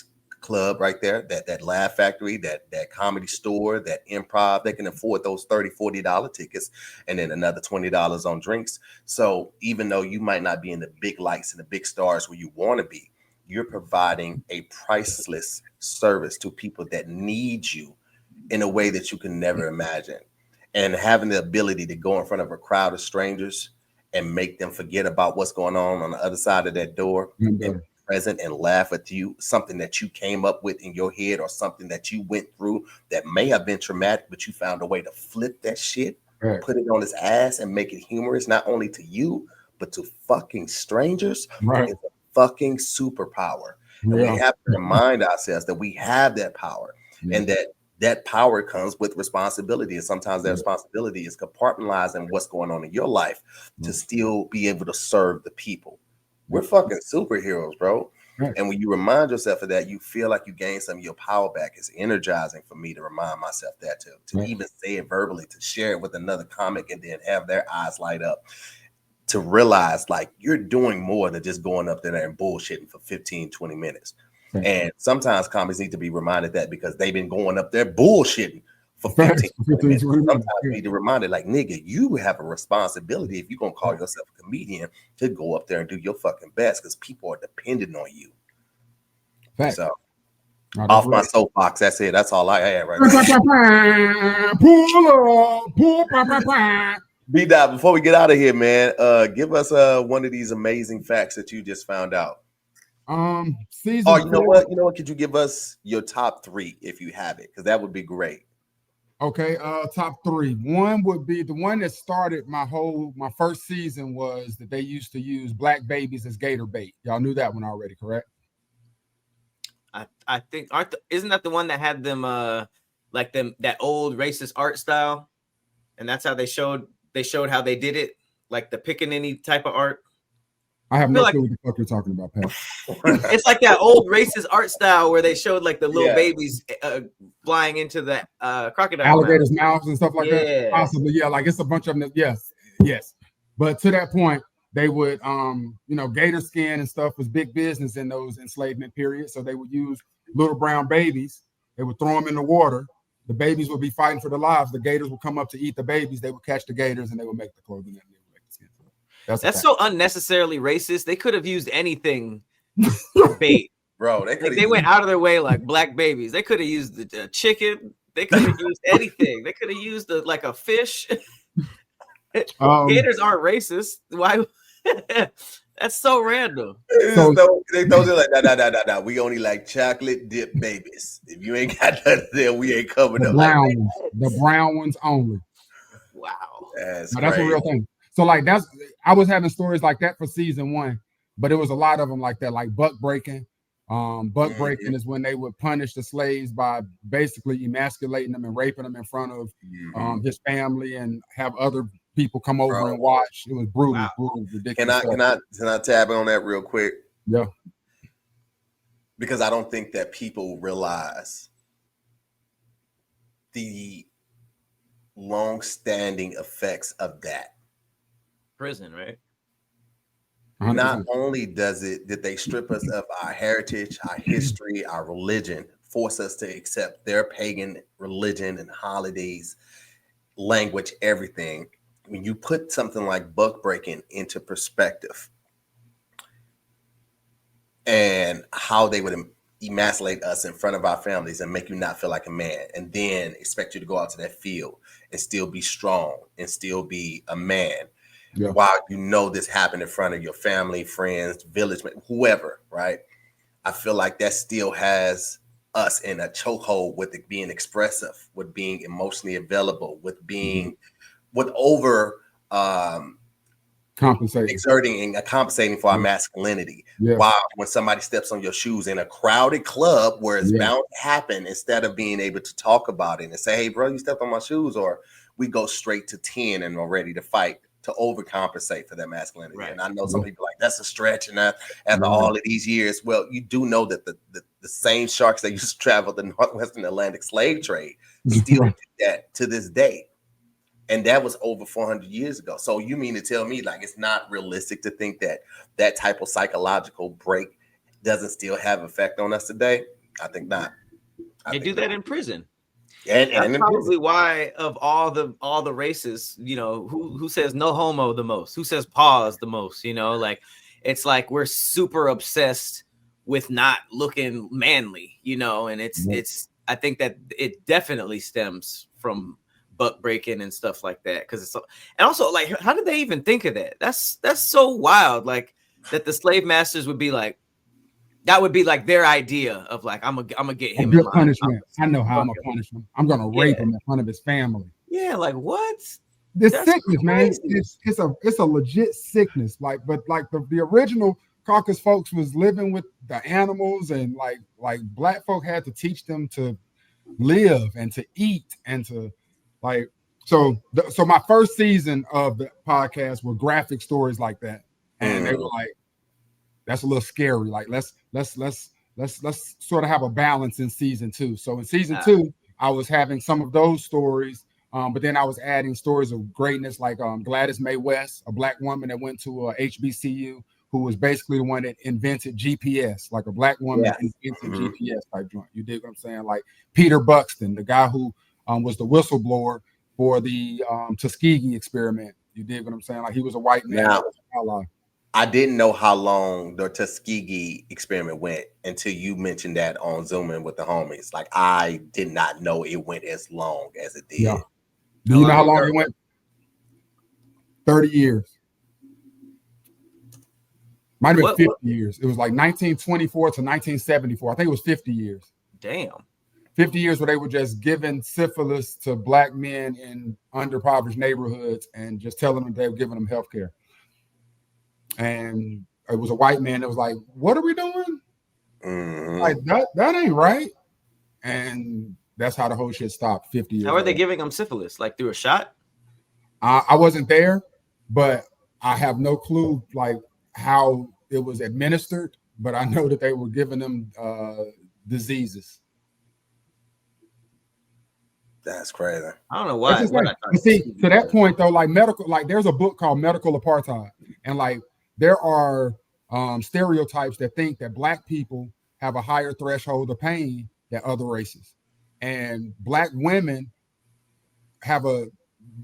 club right there, that Laugh Factory, that comedy store, that Improv. They can afford those $30, $40 tickets, and then another $20 on drinks. So even though you might not be in the big lights and the big stars where you want to be, you're providing a priceless service to people that need you in a way that you can never imagine. And having the ability to go in front of a crowd of strangers and make them forget about what's going on the other side of that door and be present and laugh at you, something that you came up with in your head or something that you went through that may have been traumatic, but you found a way to flip that shit, put it on his ass and make it humorous, not only to you, but to fucking strangers. It's a fucking superpower. And we have to remind ourselves that we have that power and that power comes with responsibility. And sometimes that responsibility is compartmentalizing what's going on in your life to still be able to serve the people. We're fucking superheroes, bro. And when you remind yourself of that, you feel like you gain some of your power back. It's energizing for me to remind myself that, to even say it verbally, to share it with another comic and then have their eyes light up, to realize like you're doing more than just going up there and bullshitting for 15, 20 minutes. And sometimes comics need to be reminded that, because they've been going up there bullshitting for 15 minutes. Sometimes you need to remind it, like, nigga, you have a responsibility, if you're going to call yourself a comedian, to go up there and do your fucking best, because people are dependent on you. Fact. So off my soapbox. That's it. That's all I had right now. Pull. B-Dot, before we get out of here, man, give us one of these amazing facts that you just found out. Season. Oh, you know what? Could you give us your top 3 if you have it? Because that would be great. Okay, top 3. One would be the one that started my first season was that they used to use black babies as gator bait. Y'all knew that one already, correct? I think isn't that the one that had them like that old racist art style, and that's how they showed how they did it, like the pickaninny type of art. I have no clue what the fuck you're talking about, Pat. It's like that old racist art style where they showed like the little babies flying into the crocodile alligators' mouths and stuff like that. Possibly, yeah. Like it's a bunch of them. Yes. But to that point, they would, gator skin and stuff was big business in those enslavement periods. So they would use little brown babies. They would throw them in the water. The babies would be fighting for their lives. The gators would come up to eat the babies. They would catch the gators and they would make the clothing and they would make the skin. That's so unnecessarily racist. They could have used anything bait. Bro, they went out of their way like black babies. They could have used the chicken. They could have used anything. They could have used like a fish. Gators aren't racist. Why? That's so random. So they told you like, nah. We only like chocolate dip babies. If you ain't got nothing there, we ain't covered up. The brown ones only. Wow, that's a real thing. So like I was having stories like that for season 1, but it was a lot of them like that, like buck breaking. Buck breaking is when they would punish the slaves by basically emasculating them and raping them in front of his family and have other people come over and watch. It was brutal, ridiculous. Can I tab on that real quick? Yeah. Because I don't think that people realize the long-standing effects of that. Prison, right? 100%. Not only did they strip us of our heritage, our history, our religion, force us to accept their pagan religion and holidays, language, everything. When you put something like buck breaking into perspective and how they would emasculate us in front of our families and make you not feel like a man, and then expect you to go out to that field and still be strong and still be a man. Yeah. While you know this happened in front of your family, friends, village, whoever, right? I feel like that still has us in a chokehold with it being expressive, with being emotionally available, with being with over exerting and compensating for our masculinity. Yeah. While when somebody steps on your shoes in a crowded club where it's bound to happen, instead of being able to talk about it and say, hey, bro, you stepped on my shoes, or we go straight to 10 and are ready to fight to overcompensate for that masculinity. Right. And I know some people like that's a stretch, and that after all of these years, well, you do know that the same sharks that used to travel the Northwestern Atlantic slave trade still do that to this day. And that was over 400 years ago. So you mean to tell me like it's not realistic to think that that type of psychological break doesn't still have effect on us today? I think not. They do that in prison. And that's probably why of all the races, who says no homo the most, who says pause the most, like it's like we're super obsessed with not looking manly, and it's I think that it definitely stems from buck breaking and stuff like that, because it's and also like how did they even think of that? That's so wild, like that the slave masters would be like, that would be like their idea of like I'm gonna get him in punishment. I know how I'm gonna punish him. I'm gonna rape him in front of his family. Yeah, like what? This sickness, man. It's a legit sickness. Like, but like the original Caucasus folks was living with the animals, and like black folk had to teach them to live and to eat and to like. So my first season of the podcast were graphic stories like that, and they were like, that's a little scary. Like let's sort of have a balance in season 2. So in season 2, I was having some of those stories, but then I was adding stories of greatness, like Gladys Mae West, a black woman that went to HBCU, who was basically the one that invented GPS, like a black woman invented GPS type joint. You dig what I'm saying? Like Peter Buxton, the guy who was the whistleblower for the Tuskegee experiment. You dig what I'm saying? Like he was a white man. Now, ally. I didn't know how long the Tuskegee experiment went until you mentioned that on Zooming with the homies. Like, I did not know it went as long as it did. Yeah. Do you know how long it went? 30 years. Might have been 50 years. It was like 1924 to 1974. I think it was 50 years. Damn. 50 years where they were just giving syphilis to black men in underprivileged neighborhoods and just telling them they were giving them health care. And it was a white man that was like, what are we doing? Like, that ain't right. And that's how the whole shit stopped 50 years How are they giving them syphilis? Like through a shot? I wasn't there, but I have no clue like how it was administered, but I know that they were giving them diseases. That's crazy. I don't know why. See, to that point though, like medical, like there's a book called Medical Apartheid, and like there are stereotypes that think that black people have a higher threshold of pain than other races, and black women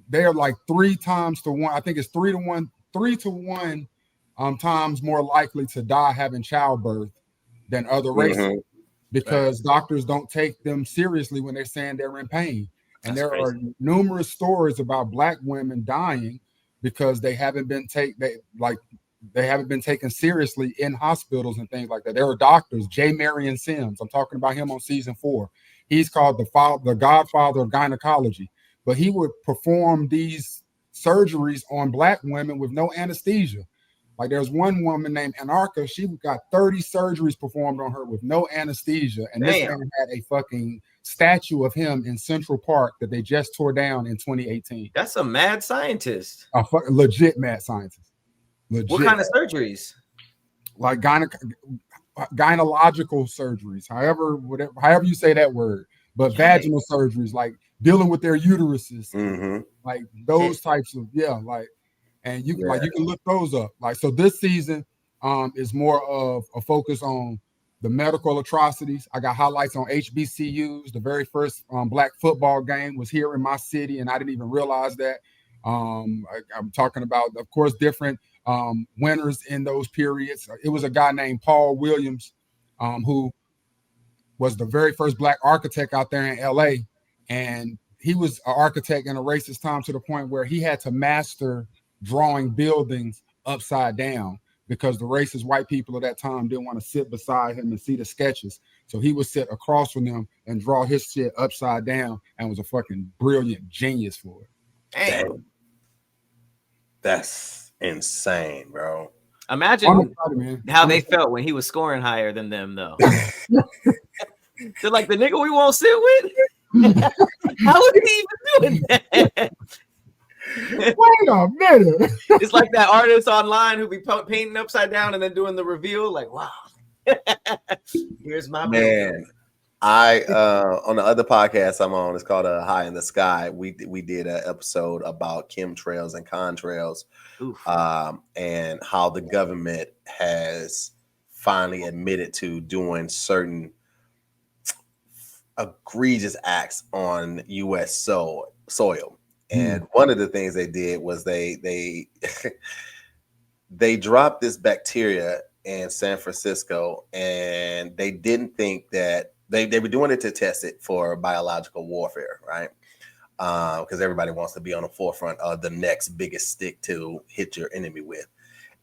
they're like 3 times to 1. I think it's 3 to 1 times more likely to die having childbirth than other races, because doctors don't take them seriously when they're saying they're in pain. And there are numerous stories about black women dying because they haven't been taken seriously in hospitals and things like that. There are doctors, J. Marion Sims. I'm talking about him on season 4. He's called the godfather of gynecology, but he would perform these surgeries on black women with no anesthesia. Like there's one woman named Anarcha, she got 30 surgeries performed on her with no anesthesia. And this man had a fucking statue of him in Central Park that they just tore down in 2018. That's a mad scientist. A legit mad scientist. Legit. What kind of surgeries? Like gynecological surgeries, however you say that word, but vaginal surgeries, like dealing with their uteruses, like those types of and you can look those up. Like, so this season is more of a focus on the medical atrocities. I got highlights on HBCUs. The very first black football game was here in my city, and I didn't even realize that. I'm talking about, of course, different winners in those periods. It was a guy named Paul Williams, who was the very first black architect out there in LA. And he was an architect in a racist time to the point where he had to master drawing buildings upside down because the racist white people of that time didn't want to sit beside him and see the sketches. So he would sit across from them and draw his shit upside down, and was a fucking brilliant genius for it. Damn. That's insane, bro. Imagine how they felt when he was scoring higher than them, though. They're like, the nigga we won't sit with? How is he even doing that? Wait a minute. It's like that artist online who be painting upside down and then doing the reveal. Like, wow. Here's my man. I on the other podcast I'm on, it's called High in the Sky. We did an episode about chemtrails and contrails, and how the government has finally admitted to doing certain egregious acts on U.S. soil. And one of the things they did was they dropped this bacteria in San Francisco, and they didn't think that they were doing it to test it for biological warfare, right? Because everybody wants to be on the forefront of the next biggest stick to hit your enemy with.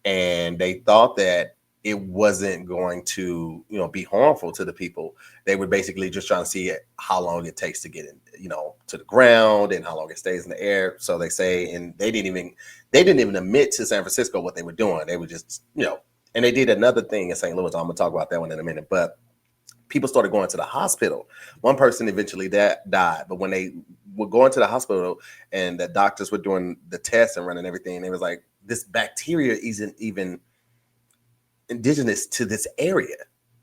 And they thought that it wasn't going to, be harmful to the people. They were basically just trying to see how long it takes to get in, to the ground, and how long it stays in the air. So they say, and they didn't even admit to San Francisco what they were doing. They were just, and they did another thing in St. Louis. I'm gonna talk about that one in a minute. But people started going to the hospital. One person eventually died, but when they were going to the hospital and the doctors were doing the tests and running everything, they was like, this bacteria isn't even indigenous to this area.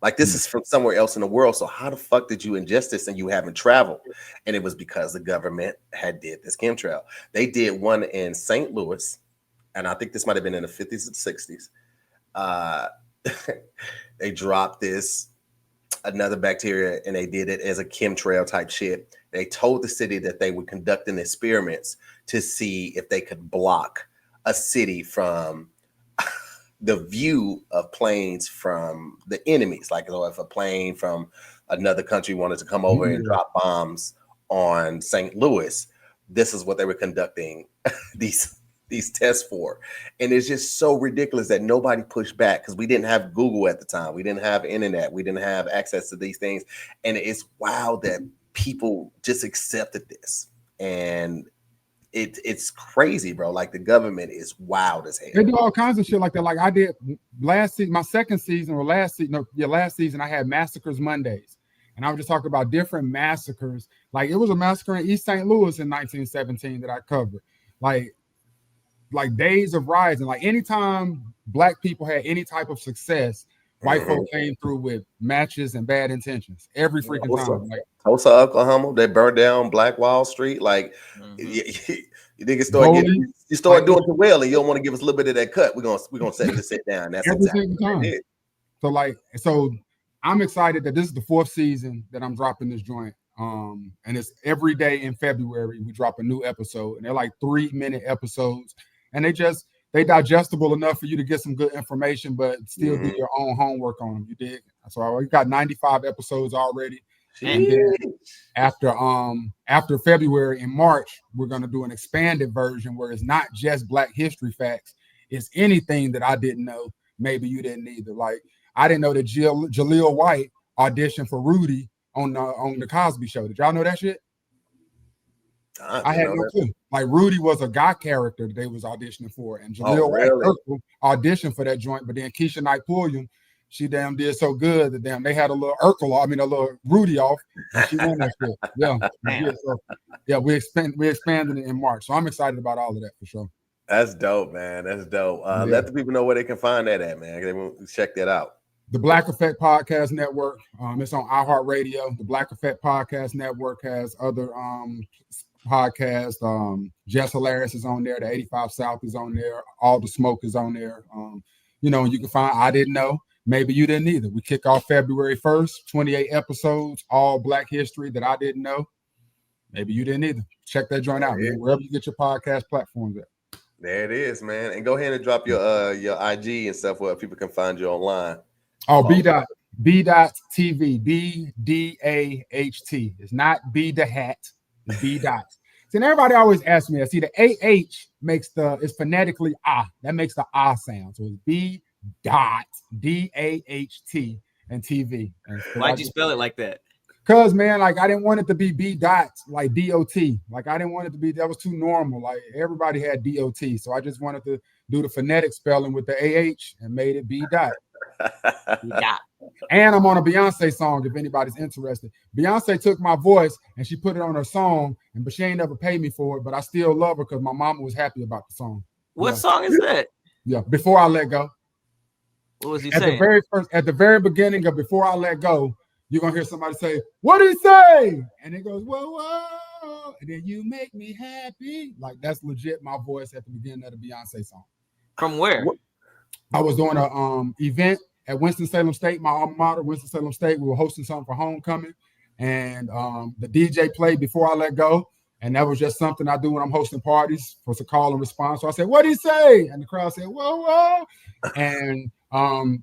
Like, this is from somewhere else in the world. So how the fuck did you ingest this and you haven't traveled? And it was because the government had did this chemtrail. They did one in St. Louis, and I think this might have been in the 50s and 60s. They dropped another bacteria, and they did it as a chemtrail type shit. They told the city that they were conducting experiments to see if they could block a city from the view of planes from the enemies. Like, so if a plane from another country wanted to come over and drop bombs on St. Louis, this is what they were conducting these tests for. And it's just so ridiculous that nobody pushed back, because we didn't have Google at the time. We didn't have internet. We didn't have access to these things. And it's wild that people just accepted this. And it's crazy, bro. Like, the government is wild as hell. They do all kinds of shit like that. Like I did last season, last season, I had Massacres Mondays. And I was just talking about different massacres. Like, it was a massacre in East St. Louis in 1917 that I covered. Like days of rising. Like, anytime Black people had any type of success, white folk came through with matches and bad intentions every freaking time. Like Tulsa, Oklahoma, they burned down Black Wall Street. Like, you niggas start doing too well, and you don't want to give us a little bit of that cut. We're gonna set you to sit down. That's every single time. So I'm excited that this is the 4th season that I'm dropping this joint. And it's every day in February we drop a new episode, and they're like 3-minute episodes, and they digestible enough for you to get some good information, but still do your own homework on them. You dig? So we got 95 episodes already. And then after February, in March, we're gonna do an expanded version where it's not just Black history facts. It's anything that I didn't know. Maybe you didn't either. Like, I didn't know that Jaleel White auditioned for Rudy on the Cosby Show. Did y'all know that shit? I had no clue. Like, Rudy was a guy character that they was auditioning for, and Jaleel White auditioned for that joint. But then Keisha Knight Pulliam, she damn did so good that they had a little a little Rudy off, and she won that shit. Yeah, we expanded it in March, so I'm excited about all of that for sure. That's dope, man. That's dope. Let the people know where they can find that at, man. They want to check that out. The Black Effect Podcast Network. It's on iHeartRadio. The Black Effect Podcast Network has other podcasts. Jess Hilarious is on there. The 85 South is on there. All the Smoke is on there. You can find I Didn't Know. Maybe you didn't either. We kick off February 1st, 28 episodes, all Black history that I didn't know. Maybe you didn't either. Check that joint out, man. Wherever you get your podcast platforms at. There it is, man. And go ahead and drop your IG and stuff where people can find you online. Oh, B.TV, BDAHT. It's not B the hat, it's B dot. See, and everybody always asks me, see, the AH is phonetically ah. That makes the ah sound. So it's B dot DAHT and TV. And why'd you spell it like that? Cause man, like I didn't want it to be B dot like DOT. Like I didn't want it to be, that was too normal. Like everybody had DOT. So I just wanted to do the phonetic spelling with the AH and made it B dot. Yeah. And I'm on a Beyonce song if anybody's interested. Beyonce took my voice and she put it on her song, but she ain't never paid me for it. But I still love her because my mama was happy about the song. What song is that? Yeah, Before I Let Go. What was he saying? At the very beginning of Before I Let Go, you're gonna hear somebody say, "What did he say?" And it goes, "Whoa, whoa," and then you make me happy. Like that's legit my voice at the beginning of the Beyonce song. From where? I was doing a event at Winston-Salem State, my alma mater, Winston-Salem State. We were hosting something for homecoming, and the DJ played Before I Let Go, and that was just something I do when I'm hosting parties for a call and response. So I said, "What did he say?" And the crowd said, "Whoa, whoa," and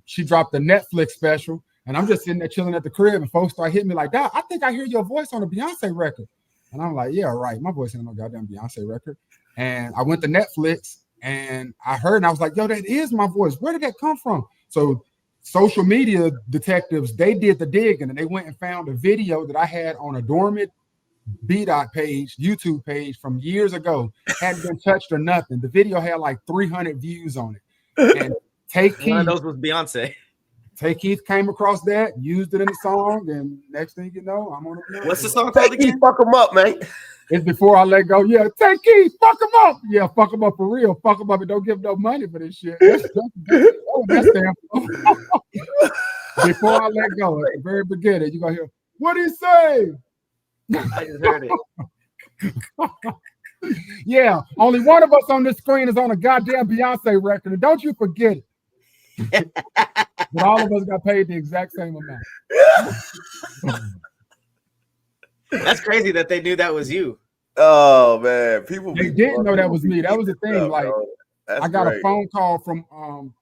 she dropped the Netflix special. And I'm just sitting there chilling at the crib, and folks start hitting me like, "Daht, I think I hear your voice on a Beyonce record." And I'm like, "Yeah, right. My voice ain't on no goddamn Beyonce record." And I went to Netflix, and I heard, and I was like, "Yo, that is my voice. Where did that come from?" So social media detectives, they did the digging, and they went and found a video that I had on a dormant B-Dot page, YouTube page from years ago. Hadn't been touched or nothing. The video had like 300 views on it. And one of those was Beyonce. Tay Keith came across that, used it in the song, and next thing you know, I'm on it. What's the song called again? Fuck him up, man. It's Before I Let Go. Yeah, Tay Keith, fuck him up. Yeah, fuck him up for real. Fuck him up and don't give no money for this shit. That's Before I Let Go. At the very beginning, you're going to hear, "What did he say?" I just heard it. Yeah, only one of us on this screen is on a goddamn Beyonce record, and don't you forget it. But all of us got paid the exact same amount. That's crazy that they knew that was you. Oh man, people they didn't know that was me. That was the thing. Like I got a phone call from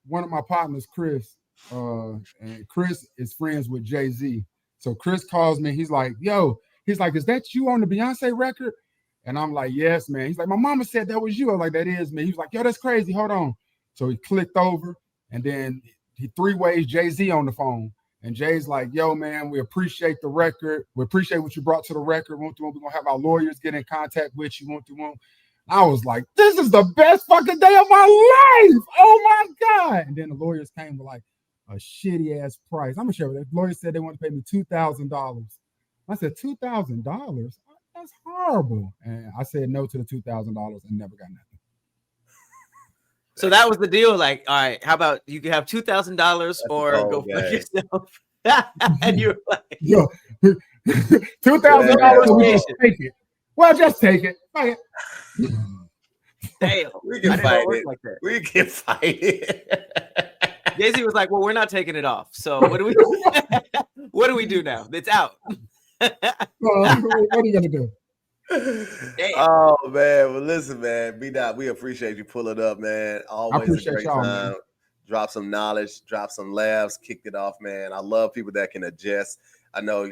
one of my partners, Chris. And Chris is friends with Jay-Z. So Chris calls me. He's like, yo, is that you on the Beyonce record? And I'm like, yes, man. He's like, my mama said that was you. I was like, that is me. He was like, yo, that's crazy. Hold on. So he clicked over and then he three-ways Jay-Z on the phone. And Jay's like, yo, man, we appreciate the record. We appreciate what you brought to the record. We're going to have our lawyers get in contact with you. I was like, this is the best fucking day of my life. Oh, my God. And then the lawyers came with like a shitty-ass price. I'm going to show you. The lawyers said they want to pay me $2,000. I said, $2,000? That's horrible. And I said no to the $2,000 and never got nothing. So that was the deal. Like, all right, how about you can have $2,000 or go fuck yourself? And you're like, yo, $2,000. We just take it. Well, just take it. Fuck it. Damn, we can fight it. Like that. We can fight it. Deazy was like, well, we're not taking it off. So what do we do now? It's out. What are you gonna do? Damn. Oh man, well listen, man, B-Dot, we appreciate you pulling up, man. Always a great time. Man. Drop some knowledge, drop some laughs, kicked it off, man. I love people that can adjust. I know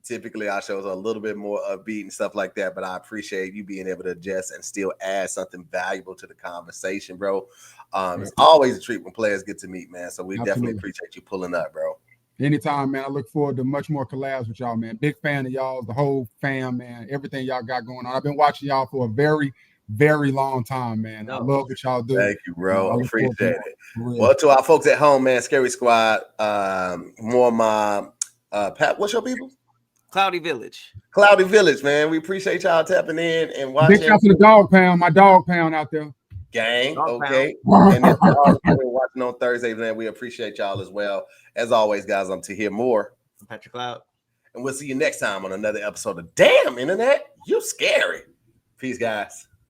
typically our shows are a little bit more upbeat and stuff like that, but I appreciate you being able to adjust and still add something valuable to the conversation, bro. It's always a treat when players get to meet, man. So we definitely appreciate you pulling up, bro. Anytime, man. I look forward to much more collabs with y'all, man. Big fan of y'all, the whole fam, man. Everything y'all got going on. I've been watching y'all for a very, very long time, man. I love what y'all do. Thank you, bro. I appreciate it. Well, to our folks at home, man, Scary Squad, more mom, Pat, what's your people? Cloudy Village, man. We appreciate y'all tapping in and watching. Big shout to the dog pound, my dog pound out there. Gang, okay. And if y'all watching on Thursday, man, we appreciate y'all as well. As always, guys, I'm Tahir Moore. I'm Patrick Cloud. And we'll see you next time on another episode of Damn Internet, You Scary. Peace, guys.